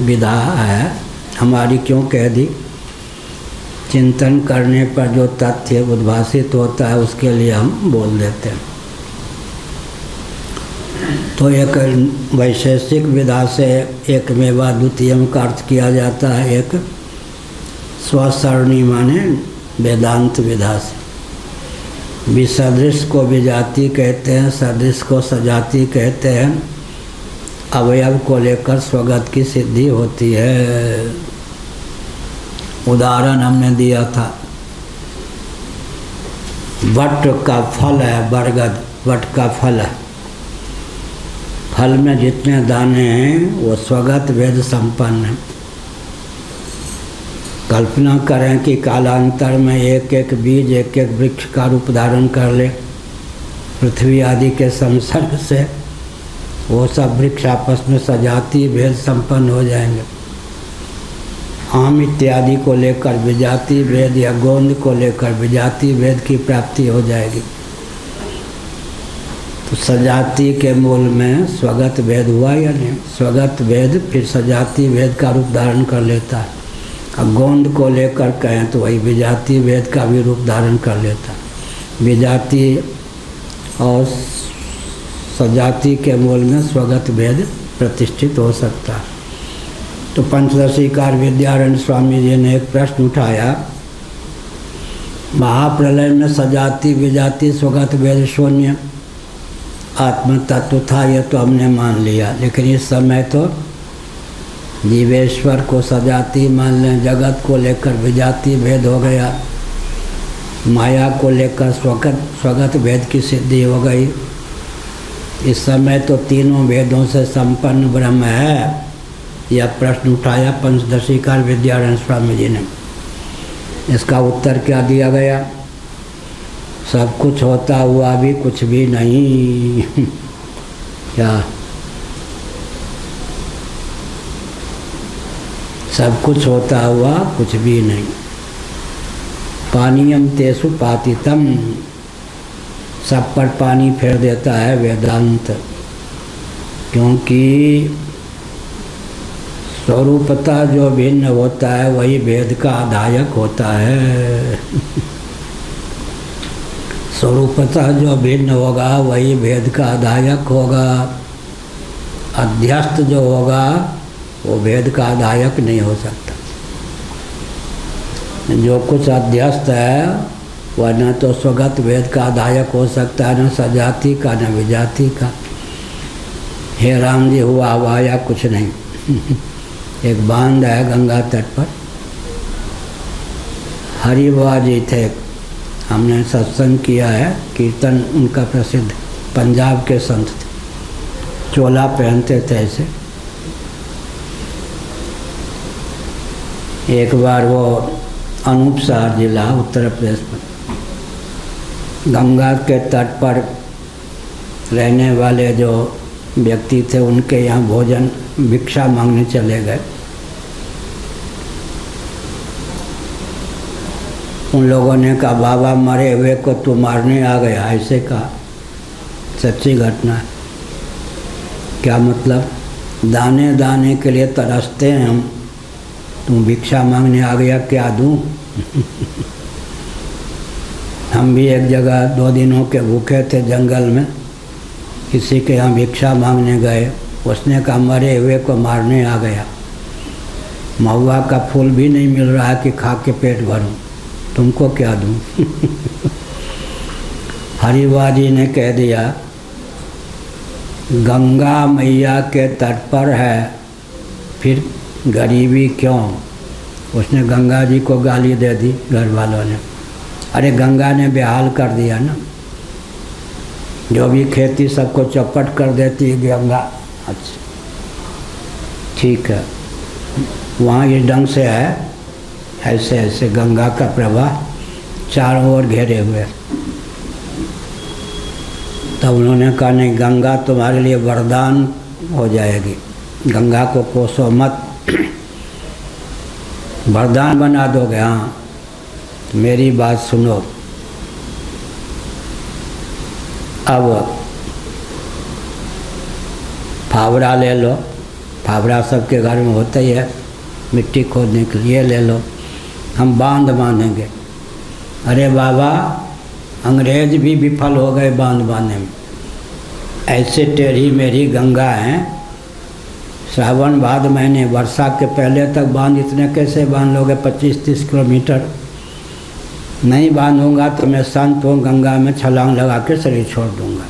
विधा है, हमारी क्यों कह दी, चिंतन करने पर जो तथ्य उद्भासित होता है उसके लिए हम बोल देते हैं। तो एक वैशेषिक विधा से एक मेवा द्वितीयम का अर्थ किया जाता है, एक स्वसरणी माने वेदांत विधा से। विसदृश को विजाति कहते हैं, सदृश को सजाति कहते हैं। अवयव को लेकर स्वगत की सिद्धि होती है। उदाहरण हमने दिया था, वट का फल है बरगद, वट का फल है, फल में जितने दाने हैं वो स्वगत वेद संपन्न है। कल्पना करें कि कालांतर में एक एक बीज एक एक वृक्ष का रूप धारण कर ले, पृथ्वी आदि के संसर्ग से वो सब वृक्ष आपस में सजातीय भेद संपन्न हो जाएंगे। आम इत्यादि को लेकर विजातीय भेद या गोंद को लेकर विजातीय भेद की प्राप्ति हो जाएगी। तो सजातीय के मूल में स्वगत भेद हुआ या नहीं, स्वगत भेद फिर सजातीय भेद का रूप धारण कर लेता है। अब गोंद को लेकर कहें तो वही विजातीय वेद का भी रूप धारण कर लेता है। विजातीय और सजातीय के मूल में स्वगत भेद प्रतिष्ठित हो सकता है। तो पंचदशीकार विद्यारण्य स्वामी जी ने एक प्रश्न उठाया, महाप्रलय में सजातीय विजातीय स्वगत भेद शून्य आत्म तत्व था, यह तो हमने मान लिया, लेकिन इस समय तो जीवेश्वर को सजातीय मान लें, जगत को लेकर विजातीय भेद हो गया, माया को लेकर स्वगत भेद की सिद्धि हो गई। इस समय तो तीनों भेदों से संपन्न ब्रह्म है, यह प्रश्न उठाया पंचदशीकार विद्यारण्य स्वामी जी ने। इसका उत्तर क्या दिया गया, सब कुछ होता हुआ भी कुछ भी नहीं। क्या सब कुछ होता हुआ कुछ भी नहीं। पानीयम तेसु पातितम, सब पर पानी फेर देता है वेदांत, क्योंकि स्वरूपता जो भिन्न होता है वही भेद का आधायक होता है। स्वरूपता जो भिन्न होगा वही भेद का आधायक होगा। अध्यस्त जो होगा वो भेद का आधायक नहीं हो सकता। जो कुछ अध्यस्त है वह न तो स्वगत भेद का आधायक हो सकता है, न सजाति का, न विजाति का। हे राम जी हुआ हुआ या कुछ नहीं। एक बांध है गंगा तट पर, हरिबाबा जी थे, हमने सत्संग किया है, कीर्तन उनका प्रसिद्ध, पंजाब के संत थे, चोला पहनते थे ऐसे। एक बार वो अनूपसर जिला उत्तर प्रदेश में गंगा के तट पर रहने वाले जो व्यक्ति थे उनके यहाँ भोजन भिक्षा मांगने चले गए। उन लोगों ने कहा बाबा मरे हुए को तू मारने आ गया, ऐसे कहा। सच्ची घटना है। क्या मतलब? दाने दाने के लिए तरसते हैं हम, तुम भिक्षा मांगने आ गया, क्या दूँ? हम भी एक जगह 2 दिनों के भूखे थे जंगल में, किसी के यहाँ भिक्षा मांगने गए। उसने कहा मरे हुए को मारने आ गया, महुआ का फूल भी नहीं मिल रहा है कि खा के पेट भरूं, तुमको क्या दूं? हरिवाजी जी ने कह दिया गंगा मैया के तट पर है, फिर गरीबी क्यों? उसने गंगा जी को गाली दे दी घर वालों ने। अरे गंगा ने बेहाल कर दिया ना, जो भी खेती सबको चौपट कर देती है गंगा। अच्छा ठीक है, वहाँ इस ढंग से है, ऐसे ऐसे गंगा का प्रवाह चारों ओर घेरे हुए। तब उन्होंने कहा नहीं, गंगा तुम्हारे लिए वरदान हो जाएगी, गंगा को कोसो मत, वरदान बना दोगे। हाँ मेरी बात सुनो, अब फावड़ा ले लो, फावड़ा सबके घर में होता ही है मिट्टी खोदने के लिए, ले लो, हम बांध बांधेंगे। अरे बाबा अंग्रेज भी विफल हो गए बांध बांधने में, ऐसे टेढ़ी मेढ़ी गंगा हैं। सावन भाद महीने वर्षा के पहले तक बांध इतने कैसे बांध लोगे? 25-30 किलोमीटर नहीं बांधूंगा तो मैं संत हूँ, गंगा में छलांग लगा के शरीर छोड़ दूंगा।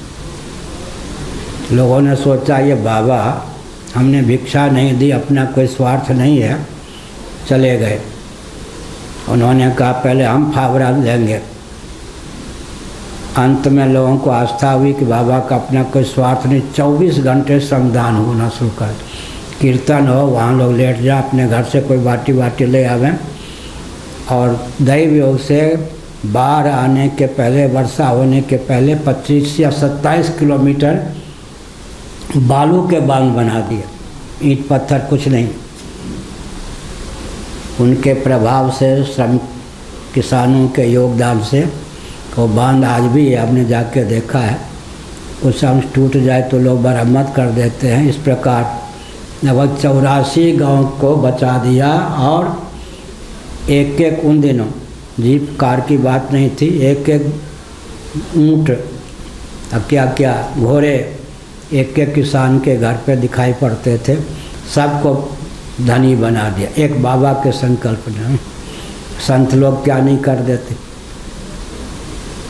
लोगों ने सोचा ये बाबा हमने भिक्षा नहीं दी, अपना कोई स्वार्थ नहीं है, चले गए। उन्होंने कहा पहले हम फावड़ा लेंगे। अंत में लोगों को आस्था हुई कि बाबा का अपना कोई स्वार्थ नहीं। 24 घंटे श्रमदान होना शुरू कर, कीर्तन हो, वहाँ लोग लेट जा, अपने घर से कोई बाटी बाटी ले आवें। और दैव योग से बाढ़ आने के पहले, वर्षा होने के पहले 25 या 27 किलोमीटर बालू के बांध बना दिए, ईंट पत्थर कुछ नहीं। उनके प्रभाव से, श्रम किसानों के योगदान से वो बांध आज भी है, आपने जाके देखा है। कुछ अंश टूट जाए तो लोग मरम्मत कर देते हैं। इस प्रकार लगभग 84 गांव को बचा दिया। और एक एक उन दिनों जीप कार की बात नहीं थी, एक एक ऊँट, क्या क्या घोड़े एक एक किसान के घर पे दिखाई पड़ते थे, सबको धनी बना दिया एक बाबा के संकल्प ने। संत लोग क्या नहीं कर देते,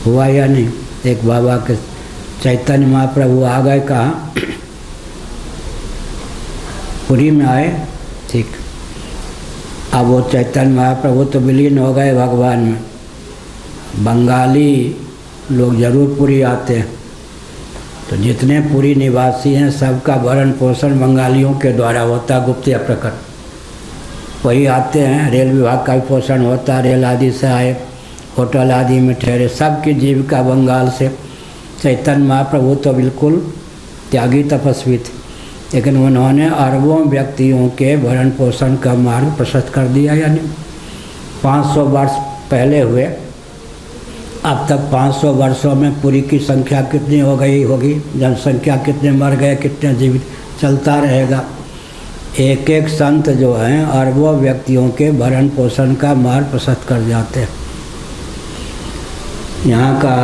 हुआ या नहीं? एक बाबा के चैतन्य महाप्रभु आ गए, कहाँ? पुरी में आए, ठीक। अब वो चैतन्य महाप्रभु तो विलीन हो गए भगवान में। बंगाली लोग जरूर पुरी आते हैं, तो जितने पुरी निवासी हैं सबका भरण पोषण बंगालियों के द्वारा होता, गुप्त या प्रकट। वही आते हैं, रेल विभाग का भी पोषण होता, रेल आदि से आए, होटल आदि में ठहरे, सबकी जीविका बंगाल से। चैतन्य महाप्रभु तो बिल्कुल त्यागी तपस्वी थे, लेकिन उन्होंने अरबों व्यक्तियों के भरण पोषण का मार्ग प्रशस्त कर दिया। यानी 500 वर्ष पहले हुए, अब तक 500 वर्षों में पुरी की संख्या कितनी हो गई होगी, जनसंख्या कितने मर गए, कितने जीवित, चलता रहेगा। एक एक संत जो हैं अरबों व्यक्तियों के भरण पोषण का मार्ग प्रशस्त कर जाते हैं। यहाँ का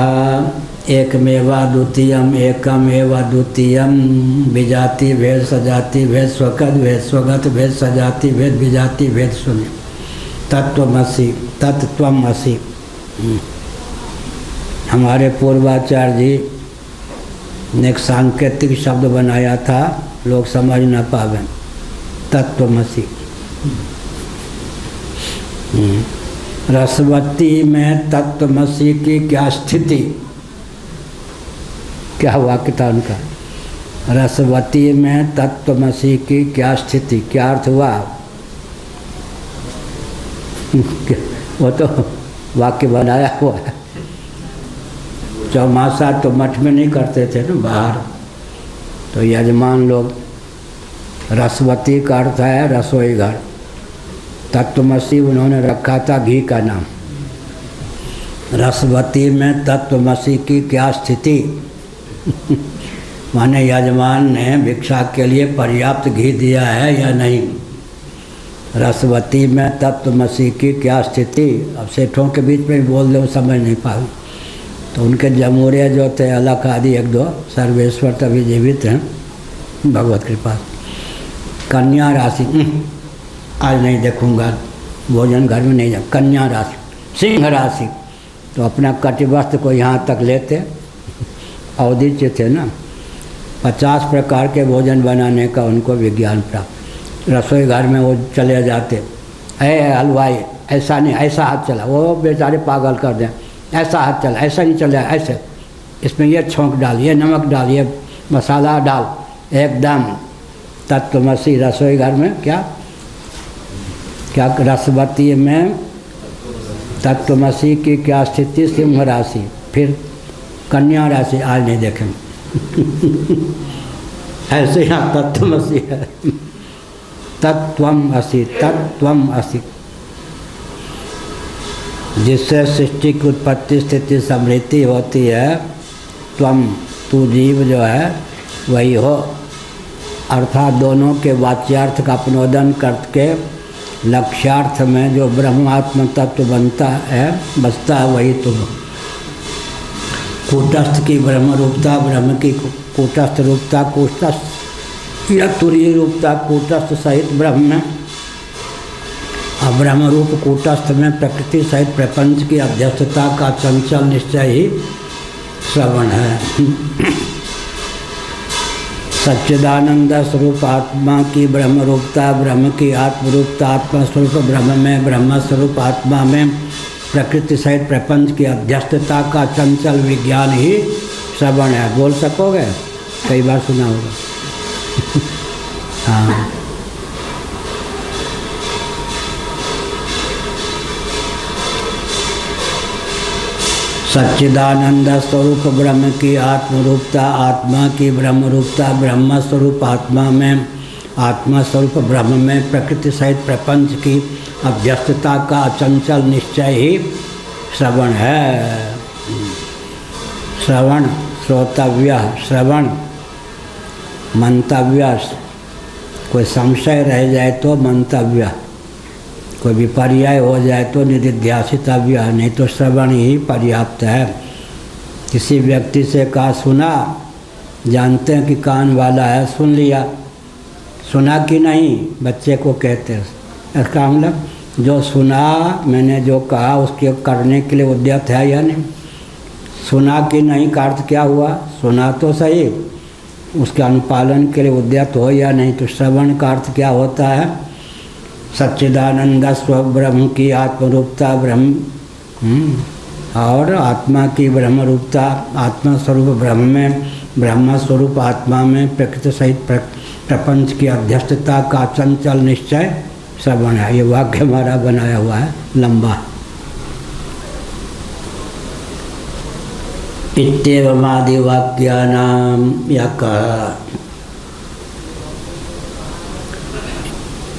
एक मेवा द्वितीयम एकम एवा द्वितीयम, विजाति भेद सजाति भेद स्वगत भेद स्वगत भेद सजाति भेद विजाति भेद शून्य, तत्वमसि तत्त्वमसि। हमारे पूर्वाचार्य जी ने एक सांकेतिक शब्द बनाया था, लोग समझ न पावे, तत्वमसि। रसवती में तत्वमसि की क्या स्थिति, क्या वाक्य था उनका? रसवती में तत्वमसि की क्या स्थिति, क्या अर्थ हुआ? वो तो वाक्य बनाया हुआ है। चौमासा तो मठ में नहीं करते थे ना, बाहर। तो यजमान लोग, रसवती का अर्थ है रसोई घर, तत्वमसी उन्होंने रखा था घी का नाम। रसवती में तत्वमसी की क्या स्थिति? माने यजमान ने भिक्षा के लिए पर्याप्त घी दिया है या नहीं? रसवती में तत्वमसी की क्या स्थिति? अब सेठों के बीच में बोल दो, समझ नहीं पाए। तो उनके जमूरे जो थे, अलग आदि एक दो, सर्वेश्वर तभी जीवित हैं भगवत कृपा। कन्या राशि आज नहीं देखूंगा, भोजन घर में नहीं जा। कन्या राशि, सिंह राशि, तो अपना कटिवस्त्र को यहाँ तक लेते, अवधि थे ना। 50 प्रकार के भोजन बनाने का उनको विज्ञान प्राप्त। रसोई घर में वो चले जाते, हलवाई ऐसा नहीं, ऐसा हाथ चला, वो बेचारे पागल कर दें, ऐसा हाथ चला, ऐसा नहीं चला, ऐसे इसमें ये छौंक डाल, ये नमक डाल, ये मसाला डाल, एकदम तत्वमसी। रसोई घर में क्या क्या रसवती में तत्वमसी की क्या स्थिति? सिंह राशि। फिर कन्या राशि आज नहीं देखेंगे। ऐसे यहाँ तत्वमसी है, तत्वम असि, तत्वम असि, जिससे सृष्टि की उत्पत्ति स्थिति समृद्धि होती है। त्वम, तू जीव जो है वही हो, अर्थात दोनों के वाच्यार्थ का अपनोदन करके लक्ष्यार्थ में जो ब्रह्मात्म तत्व बनता है, बसता है, वही तुम। कूटस्थ की ब्रह्म रूपता, ब्रह्म की कूटस्थ रूपता, कूटस्थ या तुरीय रूपता कूटस्थ सहित ब्रह्म में, और ब्रह्म रूप कूटस्थ में प्रकृति सहित प्रपंच की अध्यक्षता का चंचल निश्चय ही श्रवण है। सच्चिदानंद स्वरूप आत्मा की ब्रह्म रूपता, ब्रह्म की आत्म रूपता, आत्मा स्वरूप ब्रह्म में, ब्रह्म स्वरूप आत्मा में प्रकृति सहित प्रपंच की अध्यक्षता का चंचल विज्ञान ही श्रवण है। बोल सकोगे? कई बार सुना होगा। हाँ, सच्चिदानंद स्वरूप ब्रह्म की आत्म रूपता, आत्मा की ब्रह्म रूपता, ब्रह्म स्वरूप आत्मा में, आत्मा स्वरूप ब्रह्म में प्रकृति सहित प्रपंच की अध्यस्तता का अचंचल निश्चय ही श्रवण है। श्रवण श्रोतव्य, श्रवण मंतव्य, कोई संशय रह जाए तो मंतव्य, कोई विपर्याय हो जाए तो निधिध्यासितव्य, नहीं तो श्रवण ही पर्याप्त है। किसी व्यक्ति से कहा सुना, जानते हैं कि कान वाला है, सुन लिया, सुना कि नहीं बच्चे को कहते हैं। इसका मतलब जो सुना, मैंने जो कहा उसके करने के लिए उद्यत है या नहीं। सुना कि नहीं का अर्थ क्या हुआ? सुना तो सही, उसके अनुपालन के लिए उद्यत हो या नहीं। तो श्रवण का अर्थ क्या होता है? सच्चिदानंद स्वब्रह्म की आत्मरूपता, ब्रह्म और आत्मा की ब्रह्म रूपता, आत्मा स्वरूप ब्रह्म में, ब्रह्म स्वरूप आत्मा में प्रकृति सहित प्रपंच की अध्यक्षता का चंचल निश्चय श्रवण है। ये वाक्य हमारा बनाया हुआ है, लंबा। इत्येवमादि वाक्यानाम या कहा,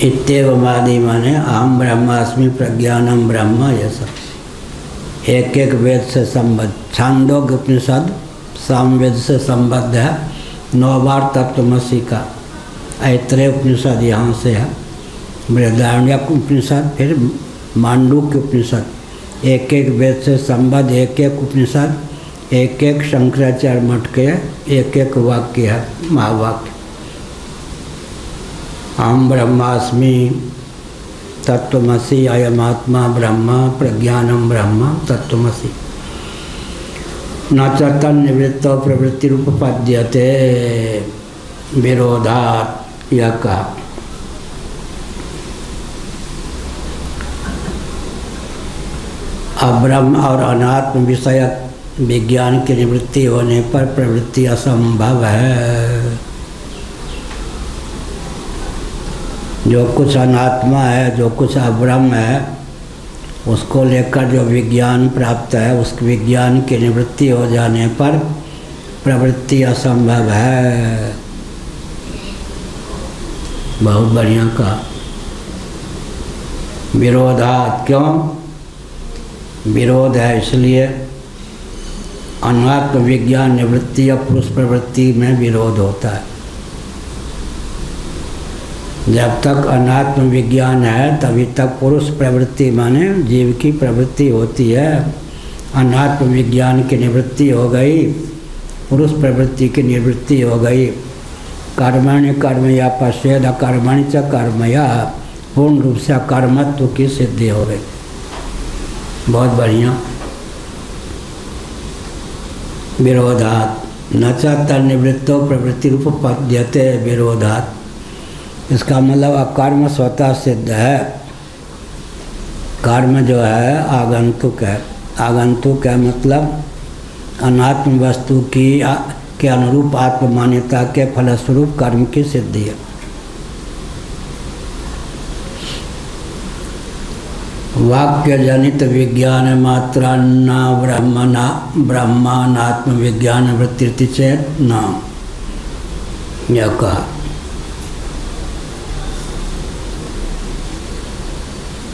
इत्येवमादि माने अहम ब्रह्मास्मि प्रज्ञानम ब्रह्म, ये सब एक एक वेद से संबद्ध। छांदोग्य उपनिषद सामवेद से संबद्ध है, 9 बार तत्वमसी का। ऐत्रेय उपनिषद यहाँ से है, बृहदारण्यक उपनिषद, फिर मांडूक्य उपनिषद, एक एक वेद से संबद्ध, एक एक उपनिषद, एक एक शंकराचार्य मठ के एक एक वाक्य है, महावाक्य। अहम ब्रह्मास्मि तत्वमसि अयमात्मा ब्रह्म प्रज्ञानम ब्रह्म तत्वमसि न च तन्निवृत्तो प्रवृत्ति रूपपद्यते विरोधात्, यह कहा। अब्रह्म और अनात्म विषयक विज्ञान की निवृत्ति होने पर प्रवृत्ति असंभव है। जो कुछ अनात्मा है, जो कुछ अब्रह्म है, उसको लेकर जो विज्ञान प्राप्त है, उस विज्ञान की निवृत्ति हो जाने पर प्रवृत्ति असंभव है। बहुत बढ़िया कहा। विरोधात, क्यों विरोध है? इसलिए अनात्म विज्ञान निवृत्ति और पुरुष प्रवृत्ति में विरोध होता है। जब तक अनात्म विज्ञान है तभी तक पुरुष प्रवृत्ति माने जीव की प्रवृत्ति होती है। अनात्म विज्ञान की निवृत्ति हो गई, पुरुष प्रवृत्ति की निवृत्ति हो गई। कर्मण्य कर्मया पश्चेद अकर्मण्य च कर्मया, पूर्ण रूप से कर्मत्व की सिद्धि हो गई। बहुत बढ़िया। विरोधात न च तन्निवृत्तो प्रवृत्ति रूप पद्यते विरोधात। इसका मतलब अकर्म स्वतः सिद्ध है, कर्म जो है आगंतुक है। आगंतुक है मतलब अनात्म वस्तु की के अनुरूप आत्म मान्यता के फलस्वरूप कर्म की सिद्धि है। वाक्य जनित विज्ञान मात्रान्ना ब्रह्मानात्म विज्ञान वृत्ति चेत नाम, यह कहा।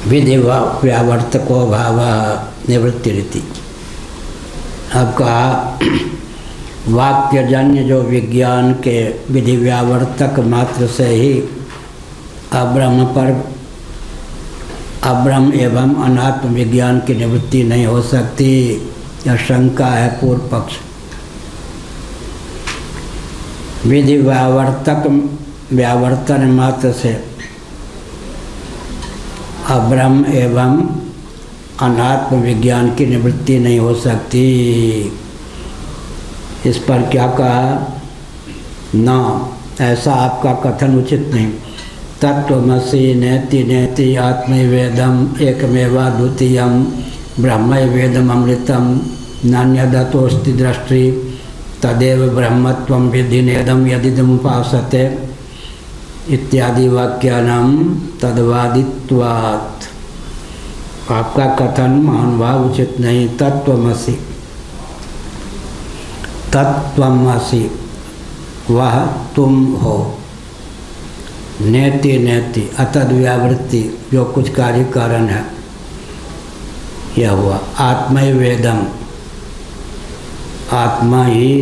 विधि व्यावर्तको भाव निवृत्ति रीति। अब कहा वाक्यजन्य जो विज्ञान के विधि व्यावर्तक मात्र से ही अब्रह्म एवं अनात्म विज्ञान की निवृत्ति नहीं हो सकती, यह शंका है पूर्व पक्ष। विधि व्यावर्तन मात्र से अब्रह्म एवं अनात्म विज्ञान की निवृत्ति नहीं हो सकती। इस पर क्या कहा? न, ऐसा आपका कथन उचित नहीं। तत्वमसि नेति नेति आत्मैवेदम एकमेवा द्वितीयम ब्रह्मैवेदम अमृतम नान्यदतोस्ति दृष्टि तदेव ब्रह्मत्वं विद्धि नेदम यदिदमुपासते इत्यादि वाक्यानां तद्वादित्वात्। आपका कथन महानुभाव उचित नहीं। तत्वमसि, तत्वमसि वह तुम हो। नेति नेति अतद व्यावृत्ति जो कुछ कार्य कारण है, यह हुआ। आत्मैवेदम, आत्मा ही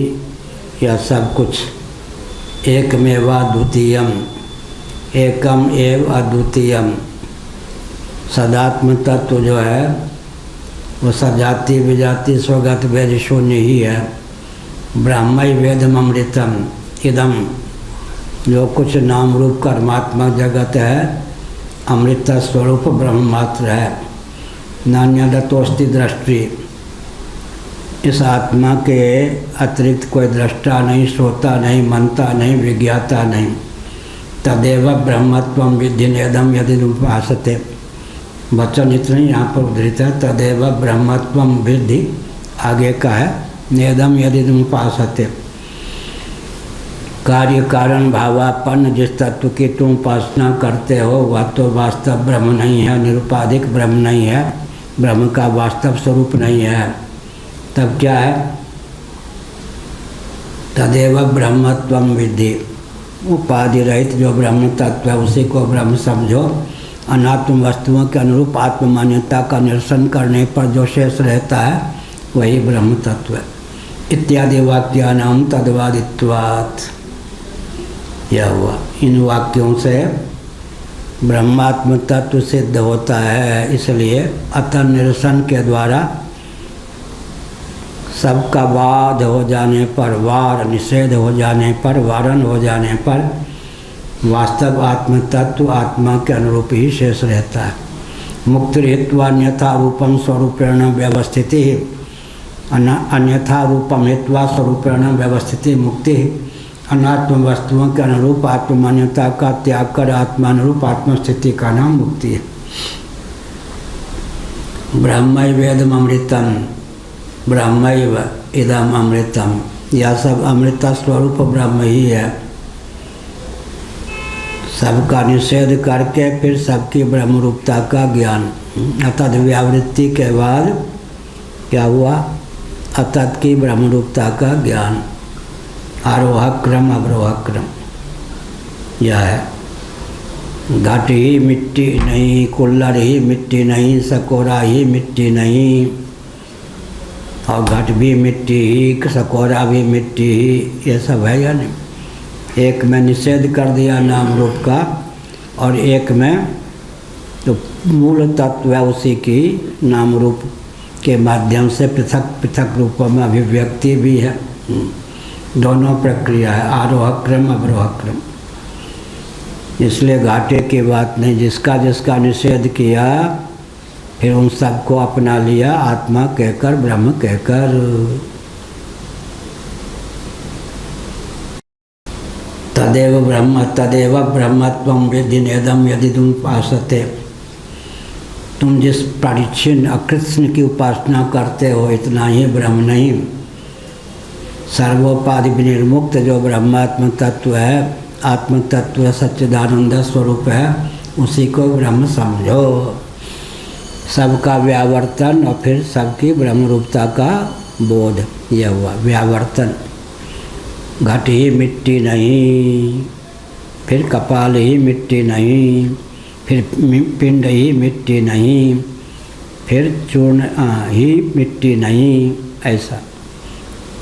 यह सब कुछ। एकमेवा द्वितीयम, एकम एव अद्वितीयम। सदात्म तत्व जो है वो सजाति विजाति स्वगत वेद शून्य ही है। ब्रह्मैवेदम अमृतम इदम, जो कुछ नाम रूप कर्मात्मक जगत है अमृत स्वरूप ब्रह्म मात्र है। नान्यदतोस्ति दृष्टि, इस आत्मा के अतिरिक्त कोई दृष्टा नहीं, श्रोता नहीं, मनता नहीं, विज्ञाता नहीं। तदेव ब्रह्मत्वं विद्धि नेदम यदि उपासते। वचन इतने यहाँ पर उद्धृत है। तदेव ब्रह्मत्वं विद्धि, आगे का है नेदम यदि उपासते। कार्य कारण भावापन्न जिस तत्व की तुम उपासना करते हो वह तो वास्तव ब्रह्म नहीं है, निरुपाधिक ब्रह्म नहीं है, ब्रह्म का वास्तव स्वरूप नहीं है। तब क्या है? तदेव ब्रह्मत्वं विद्धि, उपाधि रहित जो ब्रह्म तत्व है उसी को ब्रह्म समझो। अनात्म वस्तुओं के अनुरूप आत्म मान्यता का निरसन करने पर जो शेष रहता है वही ब्रह्म तत्व है। इत्यादि वाक्यानां तद्वादित्वात्, यह हुआ। इन वाक्यों से ब्रह्मात्म तत्व सिद्ध होता है। इसलिए अतः निरसन के द्वारा सबका वाद हो जाने पर, वार निषेध हो जाने पर, वारण हो जाने पर वास्तव आत्म तत्व आत्मा के अनुरूप ही शेष रहता है। मुक्ति हेत्वा अन्यथा रूपम स्वरूपेण व्यवस्थिति, अन्यथा रूपम हेत्वा स्वरूपेण व्यवस्थिति मुक्ति। अनात्म वस्तुओं के अनुरूप आत्ममान्यता का त्याग कर आत्मानुरूप आत्मस्थिति का नाम मुक्ति है। ब्रह्मैवेदम अमृतम, ब्रह्मैव इदम अमृतम, यह सब अमृत स्वरूप ब्रह्म ही है। सबका निषेध करके फिर सबकी ब्रह्म रूपता का ज्ञान। अतद व्यावृत्ति के बाद क्या हुआ? अतत की ब्रह्म रूपता का ज्ञान। आरोह क्रम अवरोह क्रम यह है। घट ही मिट्टी नहीं, कुल्लड़ ही मिट्टी नहीं, सकोरा ही मिट्टी नहीं, और घट भी मिट्टी ही, सकोरा भी मिट्टी ही, ये सब है या नहीं? एक में निषेध कर दिया नाम रूप का, और एक में तो मूल तत्व है उसी की नाम रूप के माध्यम से पृथक पृथक रूपों में अभिव्यक्ति भी है। दोनों प्रक्रिया है, आरोह क्रम अवरोह क्रम। इसलिए घाटे की बात नहीं, जिसका जिसका निषेध किया फिर उन सबको अपना लिया आत्मा कहकर, ब्रह्म कहकर। तदेव ब्रह्मत्वं विद्धि नेदम यदि तुम उपासते। तुम जिस परिच्छिन्न अकृष्ण की उपासना करते हो इतना ही ब्रह्म नहीं, सर्वोपाधि विनिर्मुक्त जो ब्रह्मात्म तत्व है, आत्म तत्व सच्चिदानंद स्वरूप है, उसी को ब्रह्म समझो। सबका व्यावर्तन और फिर सबकी ब्रह्म रूपता का बोध, यह हुआ व्यावर्तन। घट ही मिट्टी नहीं, फिर कपाल ही मिट्टी नहीं, फिर पिंड ही मिट्टी नहीं, फिर चूर्ण ही मिट्टी नहीं, ऐसा।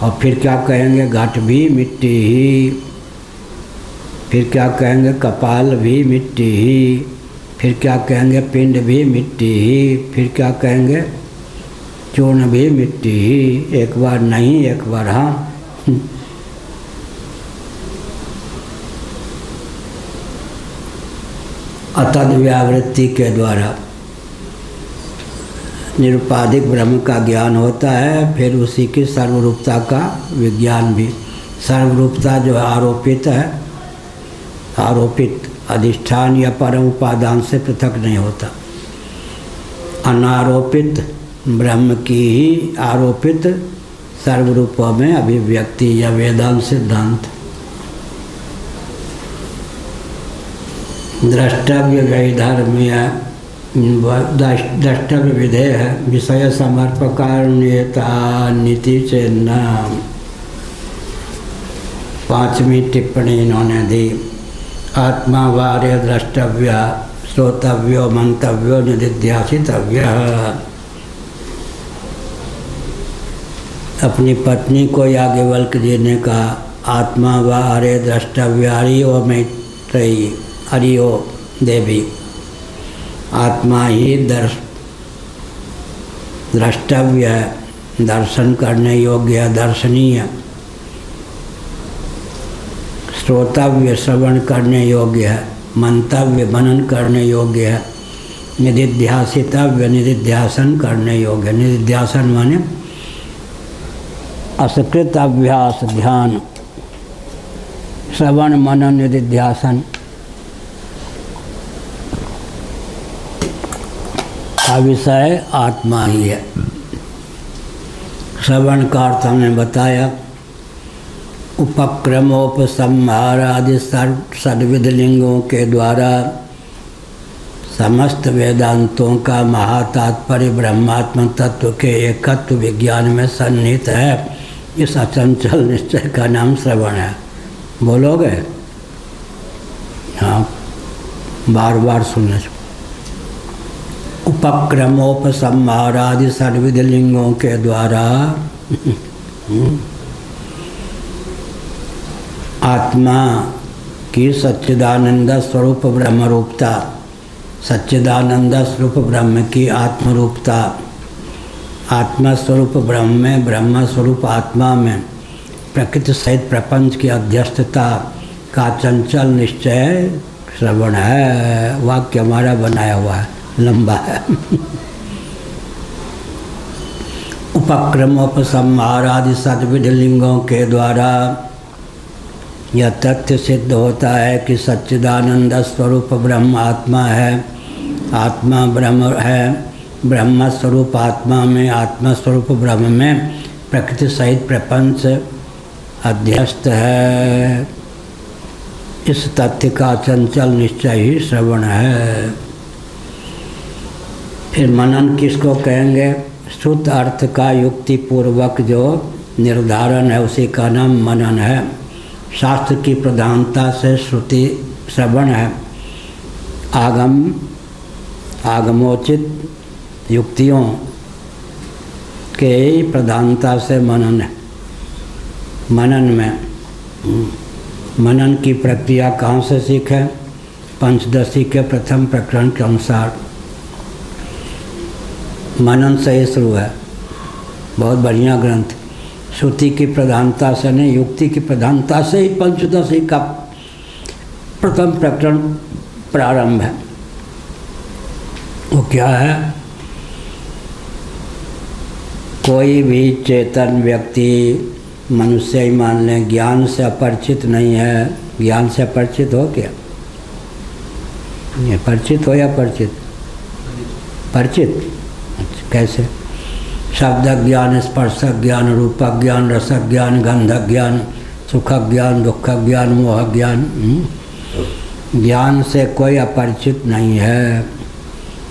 और फिर क्या कहेंगे? घट भी मिट्टी ही, फिर क्या कहेंगे? कपाल भी मिट्टी ही, फिर क्या कहेंगे? पिंड भी मिट्टी ही, फिर क्या कहेंगे? चूर्ण भी मिट्टी ही। एक बार नहीं, एक बार हाँ। अतद व्यावृत्ति के द्वारा निरुपाधिक ब्रह्म का ज्ञान होता है, फिर उसी की सर्वरूपता का विज्ञान भी। सर्वरूपता जो आरोपित है, आरोपित अधिष्ठान या परम उपादान से पृथक नहीं होता। अनारोपित ब्रह्म की ही आरोपित सर्वरूपों में अभिव्यक्ति या वेदांत सिद्धांत। द्रष्टव्य वैधर्मीय द्रष्टव्य विधेय है, विषय समर्पकारुण्यता नीति चेन्ना। 5वीं टिप्पणी इन्होंने दी। आत्मा वार्य द्रष्टव्य, श्रोतव्यो मंतव्यो निधिध्यासितव्य। अपनी पत्नी को याज्ञवल्क्य जी ने कहा, आत्मा वार्य द्रष्टव्य। हरिओ मैत्रेयी, हरिओ देवी। आत्मा ही द्रष्टव्य है, दर्शन करने योग्य, दर्शनीय। श्रोतव्य, श्रवण करने योग्य है। मंतव्य, मनन करने योग्य है। निधिध्यासितव्य, निधिध्यासन करने योग्य। निधिध्यासन माने असकृत अभ्यास, ध्यान। श्रवण, मनन, निधिध्यासन का विषय आत्मा ही है। श्रवण का अर्थ हमने बताया, उपक्रमोपसंहार आदि षड्विध लिंगों के द्वारा समस्त वेदांतों का महातात्पर्य ब्रह्मात्म तत्व के एकत्व विज्ञान में सन्निहित है। इस अचंचल निश्चय का नाम श्रवण है। बोलोगे? हाँ, बार बार सुनने से। उपक्रमोपसंहार आदि षड्विध लिंगों के द्वारा आत्मा की सच्चिदानंद स्वरूप ब्रह्म रूपता, सच्चिदानंद स्वरूप ब्रह्म की आत्मरूपता, आत्मा स्वरूप ब्रह्म में, ब्रह्म स्वरूप आत्मा में प्रकृति सहित प्रपंच की अध्यस्तता का चंचल निश्चय श्रवण है। वाक्य हमारा बनाया हुआ है, लंबा है। उपक्रमोपसंहार आदि षड्विध लिंगों के द्वारा यह तथ्य सिद्ध होता है कि सच्चिदानंद स्वरूप ब्रह्म आत्मा है, आत्मा ब्रह्म है, ब्रह्म स्वरूप आत्मा में, आत्मा स्वरूप ब्रह्म में प्रकृति सहित प्रपंच अध्यस्त है। इस तथ्य का चंचल निश्चय ही श्रवण है। फिर मनन किसको कहेंगे? शुद्ध अर्थ का युक्ति पूर्वक जो निर्धारण है उसी का नाम मनन है। शास्त्र की प्रधानता से श्रुति श्रवण है, आगमोचित युक्तियों के प्रधानता से मनन है। मनन की प्रक्रिया कहाँ से सीखें? पंचदशी के प्रथम प्रकरण के अनुसार मनन से ही शुरू है। बहुत बढ़िया ग्रंथ। श्रुति की प्रधानता से नहीं, युक्ति की प्रधानता से ही पंचदशी का प्रथम प्रकरण प्रारंभ है। वो क्या है? कोई भी चेतन व्यक्ति, मनुष्य ही मान लें, ज्ञान से अपरिचित नहीं है। ज्ञान से अपरिचित हो क्या? ये परिचित हो या परिचित? परिचित। अच्छा, कैसे? शब्द ज्ञान, स्पर्श ज्ञान, रूप ज्ञान, रस ज्ञान, गंध ज्ञान, सुख ज्ञान, दुख ज्ञान, मोह ज्ञान। ज्ञान से कोई अपरिचित नहीं है।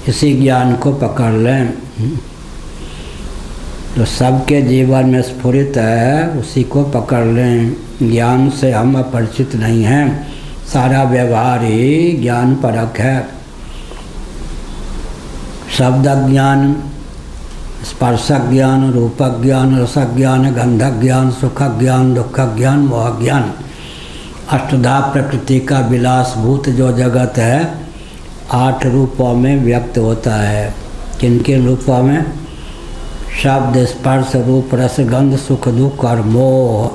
इसी ज्ञान को पकड़ लें तो सबके जीवन में स्फुरित है, उसी को पकड़ लें। ज्ञान से हम अपरिचित नहीं हैं। सारा व्यवहार ही ज्ञान परक है। शब्द ज्ञान, स्पर्श ज्ञान, रूप ज्ञान, रस ज्ञान, गंध ज्ञान, सुख ज्ञान, दुख ज्ञान, मोह ज्ञान। अष्टधा प्रकृति का विलासभूत जो जगत है 8 रूपों में व्यक्त होता है। किन किन रूपों में? शब्द, स्पर्श, रूप, रस, गंध, सुख, दुख और मोह।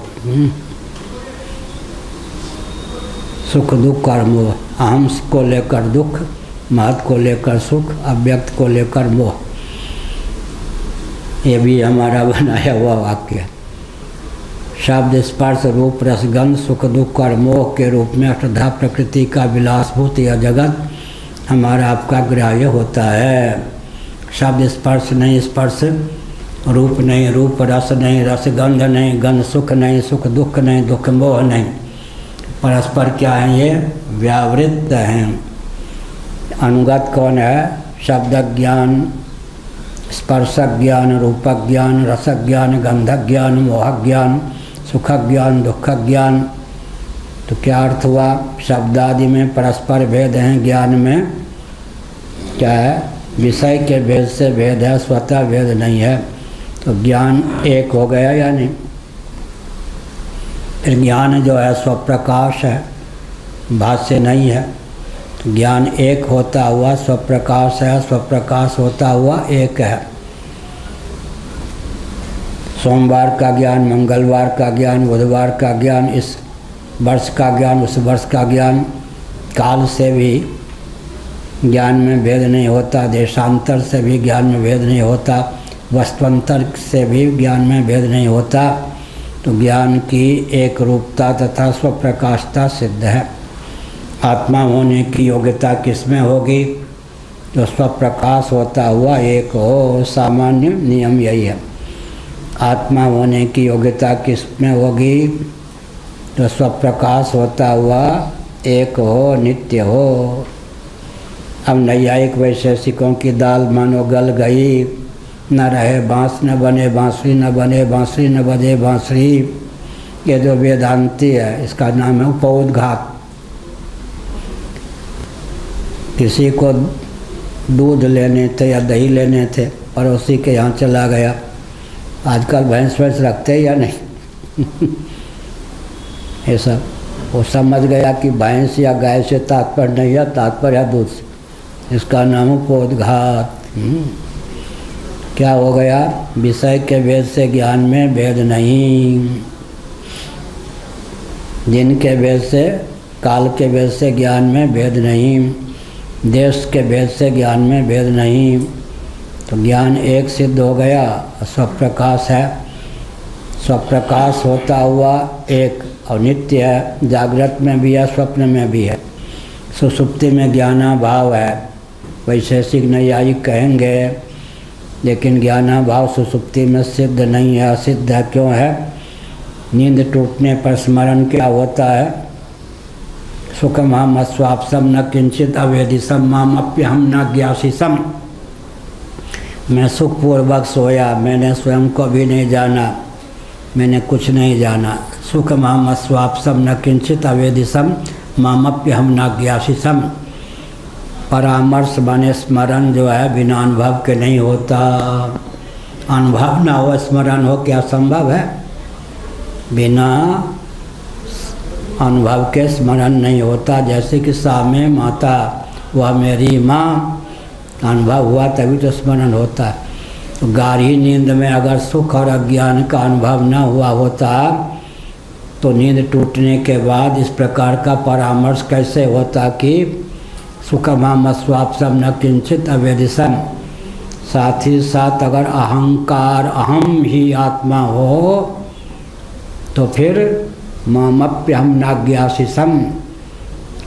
सुख, दुख और मोह। अहम को लेकर दुख, महत को लेकर सुख, अव्यक्त को लेकर मोह। ये भी हमारा बनाया हुआ वाक्य है। शब्द, स्पर्श, रूप, रस, गंध, सुख, दुख और मोह के रूप में अष्टधा प्रकृति का विलासभूत यह जगत हमारा आपका ग्राह्य होता है। शब्द स्पर्श नहीं, स्पर्श रूप नहीं, रूप रस नहीं, रस गंध नहीं, गंध सुख नहीं, सुख दुख नहीं, दुख मोह नहीं। परस्पर क्या है? ये व्यावृत्त हैं। अनुगत कौन है? शब्द ज्ञान, स्पर्श ज्ञान, रूप ज्ञान, रस ज्ञान, गंध ज्ञान, मोह ज्ञान, सुख ज्ञान, दुख ज्ञान। तो क्या अर्थ हुआ? शब्द आदि में परस्पर भेद हैं, ज्ञान में क्या है? विषय के भेद से भेद है, स्वतः भेद नहीं है। तो ज्ञान एक हो गया या नहीं? फिर ज्ञान जो है स्वप्रकाश है, भाष्य नहीं है। तो ज्ञान एक होता हुआ स्वप्रकाश है, स्वप्रकाश होता हुआ एक है। सोमवार का ज्ञान, मंगलवार का ज्ञान, बुधवार का ज्ञान, इस वर्ष का ज्ञान, उस वर्ष का ज्ञान। काल से भी ज्ञान में भेद नहीं होता, देशांतर से भी ज्ञान में भेद नहीं होता, वस्तुअंतर से भी ज्ञान में भेद नहीं होता। तो ज्ञान की एक रूपता तथा स्वप्रकाशता सिद्ध है। आत्मा होने की योग्यता किसमें होगी? तो स्वप्रकाश होता हुआ एक हो। सामान्य नियम यही है। आत्मा होने की योग्यता किसमें होगी? तो स्वप्रकाश होता हुआ एक हो, नित्य हो। अब नैयायिक वैशेषिकों की दाल मानो गल गई, न रहे बाँस न बने बाँसुरी, न बने बाँसुरी न बजे बाँसुरी। ये जो वेदांती है इसका नाम है उपोद्घात। किसी को दूध लेने थे या दही लेने थे, पड़ोसी के यहाँ चला गया। आजकल भैंस वैंस रखते या नहीं? ये सब वो समझ गया कि भैंस या गाय से तात्पर्य नहीं है, तात्पर्य है दूध से। इसका नाम उपोद्घात। क्या हो गया? विषय के भेद से ज्ञान में भेद नहीं। दिन के भेद से, काल के भेद से ज्ञान में भेद नहीं, देश के भेद से ज्ञान में भेद नहीं। तो ज्ञान एक सिद्ध हो गया, स्वप्रकाश है। स्वप्रकाश होता हुआ एक और नित्य है। जागृत में भी है, स्वप्न में भी है। सुषुप्ति में ज्ञानाभाव है, वैशेषिक नैयायिक कहेंगे, लेकिन ज्ञानाभाव सुषुप्ति में सिद्ध नहीं है, असिद्ध है। क्यों है? नींद टूटने पर स्मरण क्या होता है? सुखमहम अस्वाप्सम न किंचित अवेदिसम मामप्यहम न ज्ञासिसम। मैं सुखपूर्वक सोया, मैंने स्वयं को भी नहीं जाना, मैंने कुछ नहीं जाना। सुखमहम अस्वाप्सम न किंचित अवेदिसम मामप्यहम न ज्ञासिसम। परामर्श माने स्मरण जो है बिना अनुभव के नहीं होता। अनुभव ना हो स्मरण हो क्या संभव है? बिना अनुभव के स्मरण नहीं होता। जैसे कि सामने माता वह मेरी माँ, अनुभव हुआ तभी तो स्मरण होता है। तो गाढ़ी नींद में अगर सुख और अज्ञान का अनुभव न हुआ होता तो नींद टूटने के बाद इस प्रकार का परामर्श कैसे होता कि सुखमहम अस्वाप्सम न किंचित अवेदिसम। साथ ही साथ अगर अहंकार अहम ही आत्मा हो तो फिर मामप्यहम नाज्ञासिसम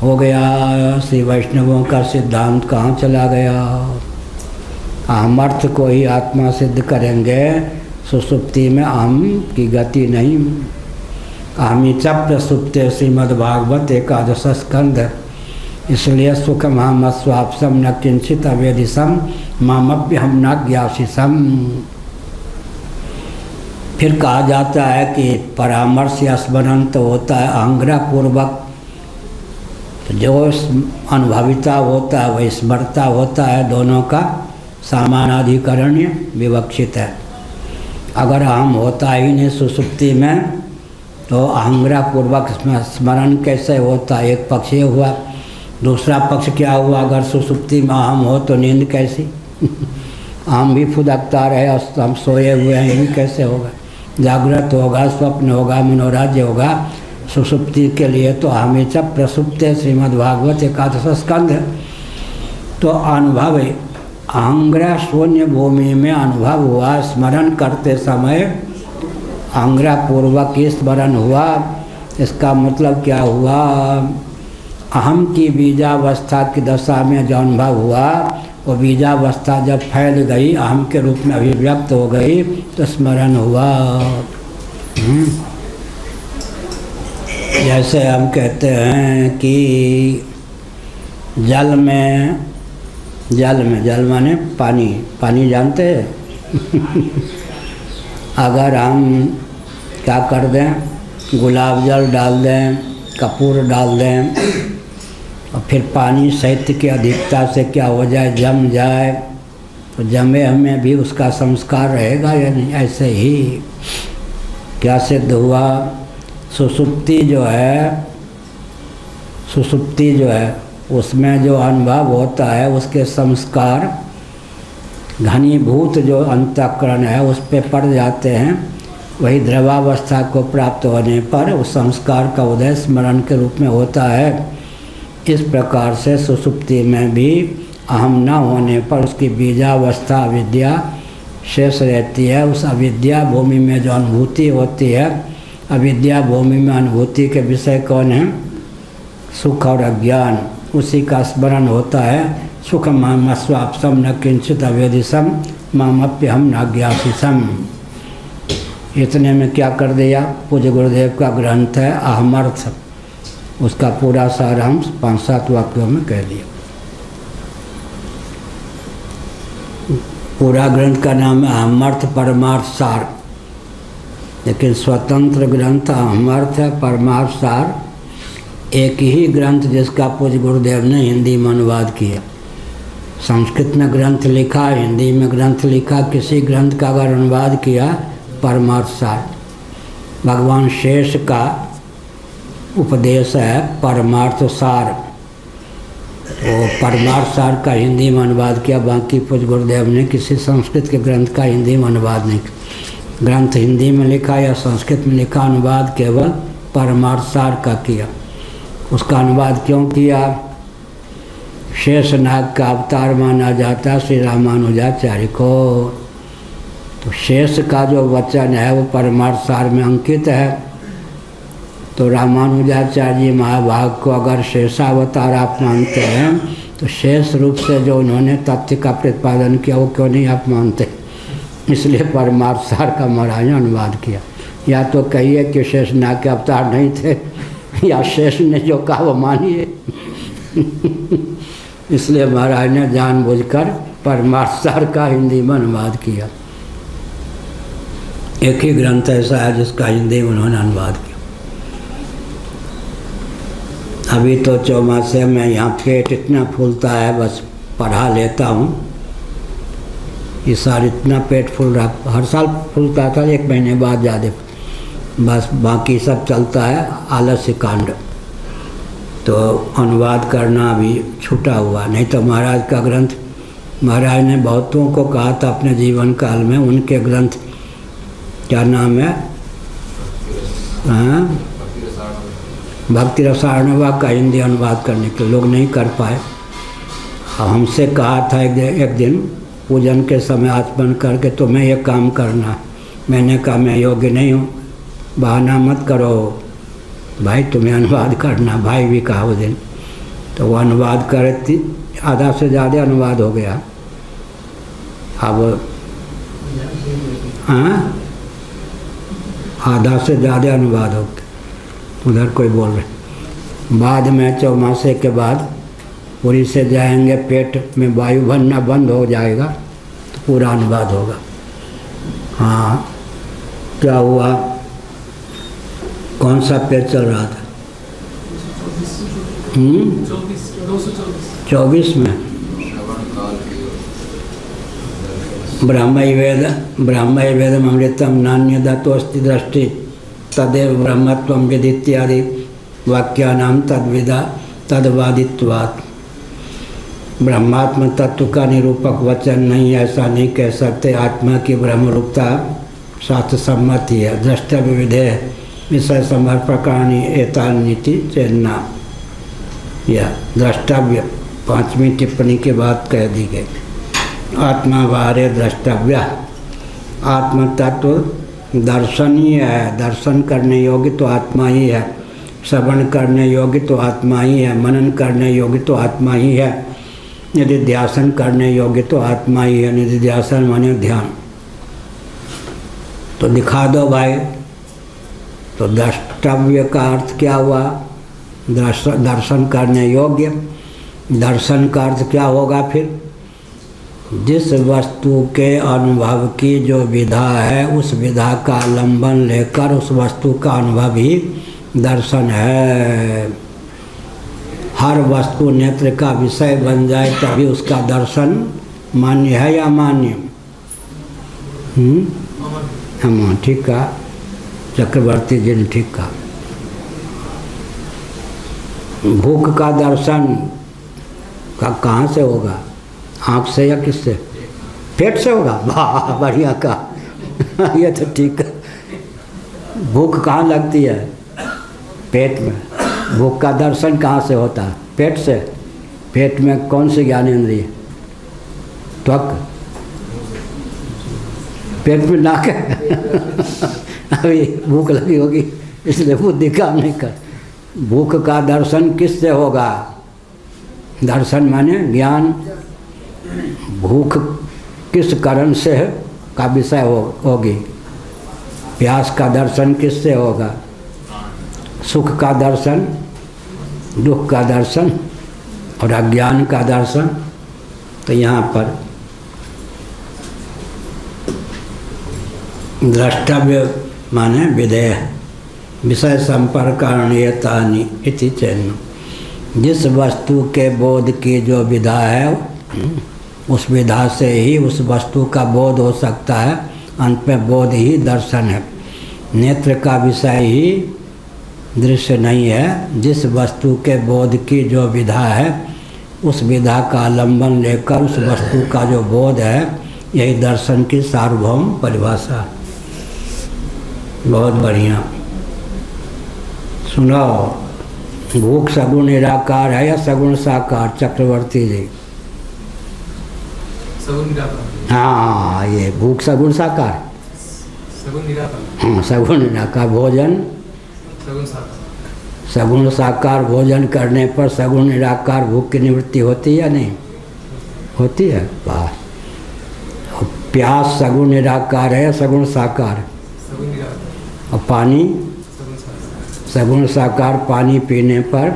हो गया। श्री वैष्णवों का सिद्धांत कहाँ चला गया? अहमर्थ को ही आत्मा सिद्ध करेंगे, सुसुप्ति में अहम की गति नहीं। अहमिच प्रसुप्ते श्रीमद्भागवत एकादश स्कंध। इसलिए सुखमहम अस्वाप्सम न किंचित अवेदिसम मामप्यहम नाज्ञासिसम। फिर कहा जाता है कि परामर्श या स्मरण तो होता है अहंग्रह पूर्वक, जो अनुभविता होता है वही स्मरता होता है, दोनों का समानाधिकरण्य विवक्षित है। अगर अहम होता ही नहीं सुसुप्ति में तो अहंग्रह पूर्वक स्मरण कैसे होता? एक पक्ष ये हुआ। दूसरा पक्ष क्या हुआ? अगर सुसुप्ति में अहम हो तो नींद कैसी? अहम भी फुदकता रहे और हम सोए हुए हैं, ये भी कैसे होगा? जागृत होगा, स्वप्न होगा, मनोराज्य होगा। सुसुप्ति के लिए तो हमेशा प्रसुप्त श्रीमद्भागवत एकादश स्कंध। तो अनुभव अहंग्रह शून्य भूमि में अनुभव हुआ। स्मरण करते समय अहंग्रह पूर्वक ही स्मरण हुआ। इसका मतलब क्या हुआ? अहम की बीजावस्था की दशा में जो अनुभव हुआ वो बीजावस्था जब फैल गई, अहम के रूप में अभिव्यक्त हो गई तो स्मरण हुआ। जैसे हम कहते हैं कि जल माने पानी, पानी जानते हैं? अगर हम क्या कर दें, गुलाब जल डाल दें, कपूर डाल दें और फिर पानी शैत्य की अधिकता से क्या हो जाए, जम जाए, तो जमे हमें भी उसका संस्कार रहेगा या नहीं? ऐसे ही क्या सिद्ध हुआ? सुसुप्ति जो है उसमें जो अनुभव होता है उसके संस्कार घनीभूत जो अंतःकरण है उस पे पड़ जाते हैं। वही द्रवावस्था को प्राप्त होने पर उस संस्कार का उदय स्मरण के रूप में होता है। इस प्रकार से सुसुप्ति में भी अहम न होने पर उसकी बीजावस्था अविद्या शेष रहती है। उस अविद्या भूमि में जो अनुभूति होती है, अविद्या भूमि में अनुभूति के विषय कौन है? सुख और अज्ञान। उसी का स्मरण होता है। सुखमहम अस्वाप्सम न किंचित अवेदिसम मामप्यहम नाज्ञासिसम। इतने में क्या कर दिया? पूज्य गुरुदेव का ग्रंथ है अहमर्थ, उसका पूरा सारांश 5-7 वाक्यों में कह दिया। पूरा ग्रंथ का नाम है अहमर्थ परमार्थ सार, लेकिन स्वतंत्र ग्रंथ अहमर्थ है परमार्थ सार। एक ही ग्रंथ जिसका पूज्य गुरुदेव ने हिंदी में अनुवाद किया। संस्कृत में ग्रंथ लिखा, हिंदी में ग्रंथ लिखा, किसी ग्रंथ का अगर अनुवाद किया परमार्थ सार। भगवान शेष का उपदेश है परमार्थ सार, तो परमार्थ सार का हिंदी में अनुवाद किया। बाकी पूज्य गुरुदेव ने किसी संस्कृत के ग्रंथ का हिंदी में अनुवाद नहीं किया। ग्रंथ हिंदी में लिखा या संस्कृत में लिखा, अनुवाद केवल परमार्थ सार का किया। उसका अनुवाद क्यों किया? शेषनाग का अवतार माना जाता श्री रामानुजाचार्य को, तो शेष का जो वचन है वो परमार्थ सार में अंकित है। तो रामानुजाचार्य जी महाभाग को अगर शेषावतार आप मानते हैं तो शेष रूप से जो उन्होंने तथ्य का प्रतिपादन किया वो क्यों नहीं आप मानते? इसलिए परमार्थ सार का महाराज ने अनुवाद किया। या तो कहिए कि शेषनाग के अवतार नहीं थे या शेष ने जो कहा वो मानिए। इसलिए महाराज ने जानबूझकर परमार्थ सार का हिंदी में अनुवाद किया। एक ही ग्रंथ ऐसा है जिसका हिंदी में उन्होंने अनुवाद किया। अभी तो चौमासे में यहाँ पेट इतना फूलता है, बस पढ़ा लेता हूँ। इस साल इतना पेट फूल रहा, हर साल फूलता था, 1 महीने बाद ज़्यादा, बस बाकी सब चलता है आलस्य कांड। तो अनुवाद करना अभी छूटा हुआ, नहीं तो महाराज का ग्रंथ, महाराज ने बहुतों को कहा था अपने जीवन काल में, उनके ग्रंथ क्या नाम है, हाँ, भक्ति रसायनवा का हिंदी अनुवाद करने के लोग नहीं कर पाए। हमसे कहा था एक दिन पूजन के समय आचमन करके तुम्हें ये काम करना। मैंने कहा मैं योग्य नहीं हूँ, बहाना मत करो भाई, तुम्हें अनुवाद करना। भाई भी कहा उस दिन, तो वो अनुवाद करे थी, आधा से ज़्यादा अनुवाद हो गया। अब हाँ, आधा से ज़्यादा अनुवाद हो गया। उधर कोई बोल रहे। बाद में चौमासे के बाद पूरी से जाएंगे, पेट में वायु भरना बंद हो जाएगा तो पूरा अनुवाद होगा। हाँ, क्या हुआ, कौन सा पेज चल रहा था? 24 में ब्रह्मैवेदम अमृतम नान्यदतोस्ति दृष्टि तदेव ब्रह्मत्वं विदित्यादि वाक्यानां तद्विदा तद्वादित्वात्। ब्रह्मात्म तत्व का निरूपक वचन नहीं, ऐसा नहीं कह सकते। आत्मा की ब्रह्म रूपता शास्त्र सम्मत ही है। द्रष्टव्य विधेय विषय समर्पकाणी एतान्निति चेन्ना, यह द्रष्टव्य 5वीं टिप्पणी के बाद कह दी गई। आत्मा बाहरे द्रष्टव्य, आत्म तत्व दर्शनीय है, दर्शन करने योग्य तो आत्मा ही है, श्रवण करने योग्य तो आत्मा ही है, मनन करने योग्य तो आत्मा ही है, निधिध्यासन करने योग्य तो आत्मा ही है। निधिध्यासन माने ध्यान। तो दिखा दो भाई। तो द्रष्टव्य का अर्थ क्या हुआ? दर्शन करने योग्य। दर्शन का अर्थ क्या होगा फिर? जिस वस्तु के अनुभव की जो विधा है, उस विधा का आलंबन लेकर उस वस्तु का अनुभव ही दर्शन है। हर वस्तु नेत्र का विषय बन जाए तभी उसका दर्शन मान्य है या मान्य? हाँ, ठीक कहा चक्रवर्ती जी ने, ठीक कहा। भूख का दर्शन का कहाँ से होगा? आँख से या किससे? पेट से होगा। वाह, बढ़िया कहा। ये तो ठीक है। भूख कहाँ लगती है? पेट में। भूख का दर्शन कहाँ से होता है? पेट से। पेट में कौन सी ज्ञानेंद्रिय? त्वक। पेट में नाक है। अभी भूख लगी होगी इसलिए बुद्धि काम नहीं कर। भूख का दर्शन किससे होगा? दर्शन माने ज्ञान। भूख किस कारण से का विषय होगी? प्यास का दर्शन किससे होगा? सुख का दर्शन, दुख का दर्शन और अज्ञान का दर्शन। तो यहाँ पर द्रष्टव्य माने विधेय, विषय संपर्काण्यतानि इति चैन। जिस वस्तु के बोध की जो विधा है, उस विधा से ही उस वस्तु का बोध हो सकता है। अंत में बोध ही दर्शन है। नेत्र का विषय ही दृश्य नहीं है। जिस वस्तु के बोध की जो विधा है, उस विधा का आलंबन लेकर उस वस्तु का जो बोध है, यही दर्शन की सार्वभौम परिभाषा। बहुत बढ़िया। सुनाओ, भूख सगुण निराकार है या सगुण साकार? चक्रवर्ती जी। हाँ, ये भूख सगुण साकार। हाँ, सगुण निराकार भोजन। सगुण साकार भोजन करने पर सगुण निराकार भूख की निवृत्ति होती है या नहीं होती है? वाह। प्यास सगुण निराकार है या सगुण साकार? और पानी सगुण साकार पानी पीने पर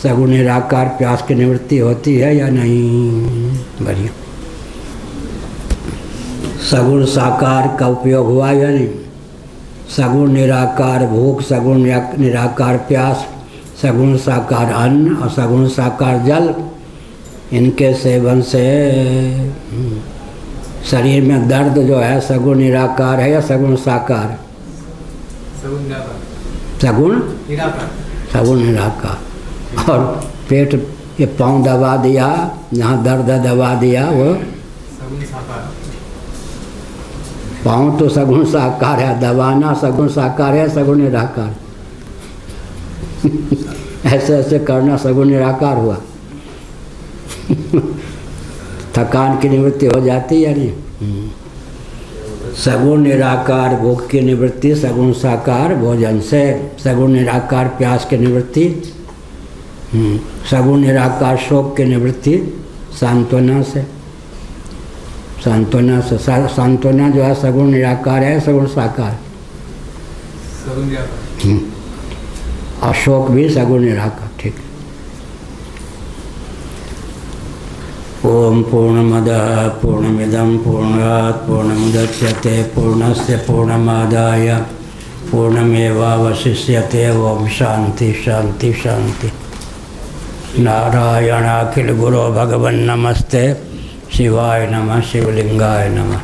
सगुण निराकार प्यास की निवृत्ति होती है या नहीं? बढ़िया। सगुण साकार का उपयोग हुआ या नहीं? सगुण निराकार भूख, सगुण निराकार प्यास, सगुण साकार अन्न और सगुण साकार जल, इनके सेवन से शरीर में दर्द जो है सगुण निराकार है या सगुण साकार? सगुण निराकार। और पेट ये पाँव दबा दिया, जहाँ दर्द दबा दिया वो पाँव तो सगुण साकार है, दबाना सगुण साकार है, सगुण निराकार। ऐसे ऐसे करना सगुण निराकार हुआ। थकान की निवृत्ति हो जाती है नहीं? सगुण निराकार भूख की निवृत्ति सगुण साकार भोजन से, सगुण निराकार प्यास की निवृत्ति, सगुण निराकार शोक की निवृत्ति सांत्वना से। सांत्वना जो है सगुण निराकार है, सगुण साकार? और शोक भी सगुण निराकार। ठीक। ओम पूर्णमदः पूर्णमिदं पूर्णात् पूर्णमुदच्यते पूर्णस्य पूर्णमादाय पूर्णमेवावशिष्यते। ओम शांति शांति शांति। नारायण अखिल गुरो भगवन् नमस्ते। शिवाय नमः, शिवलिंगाय नमः।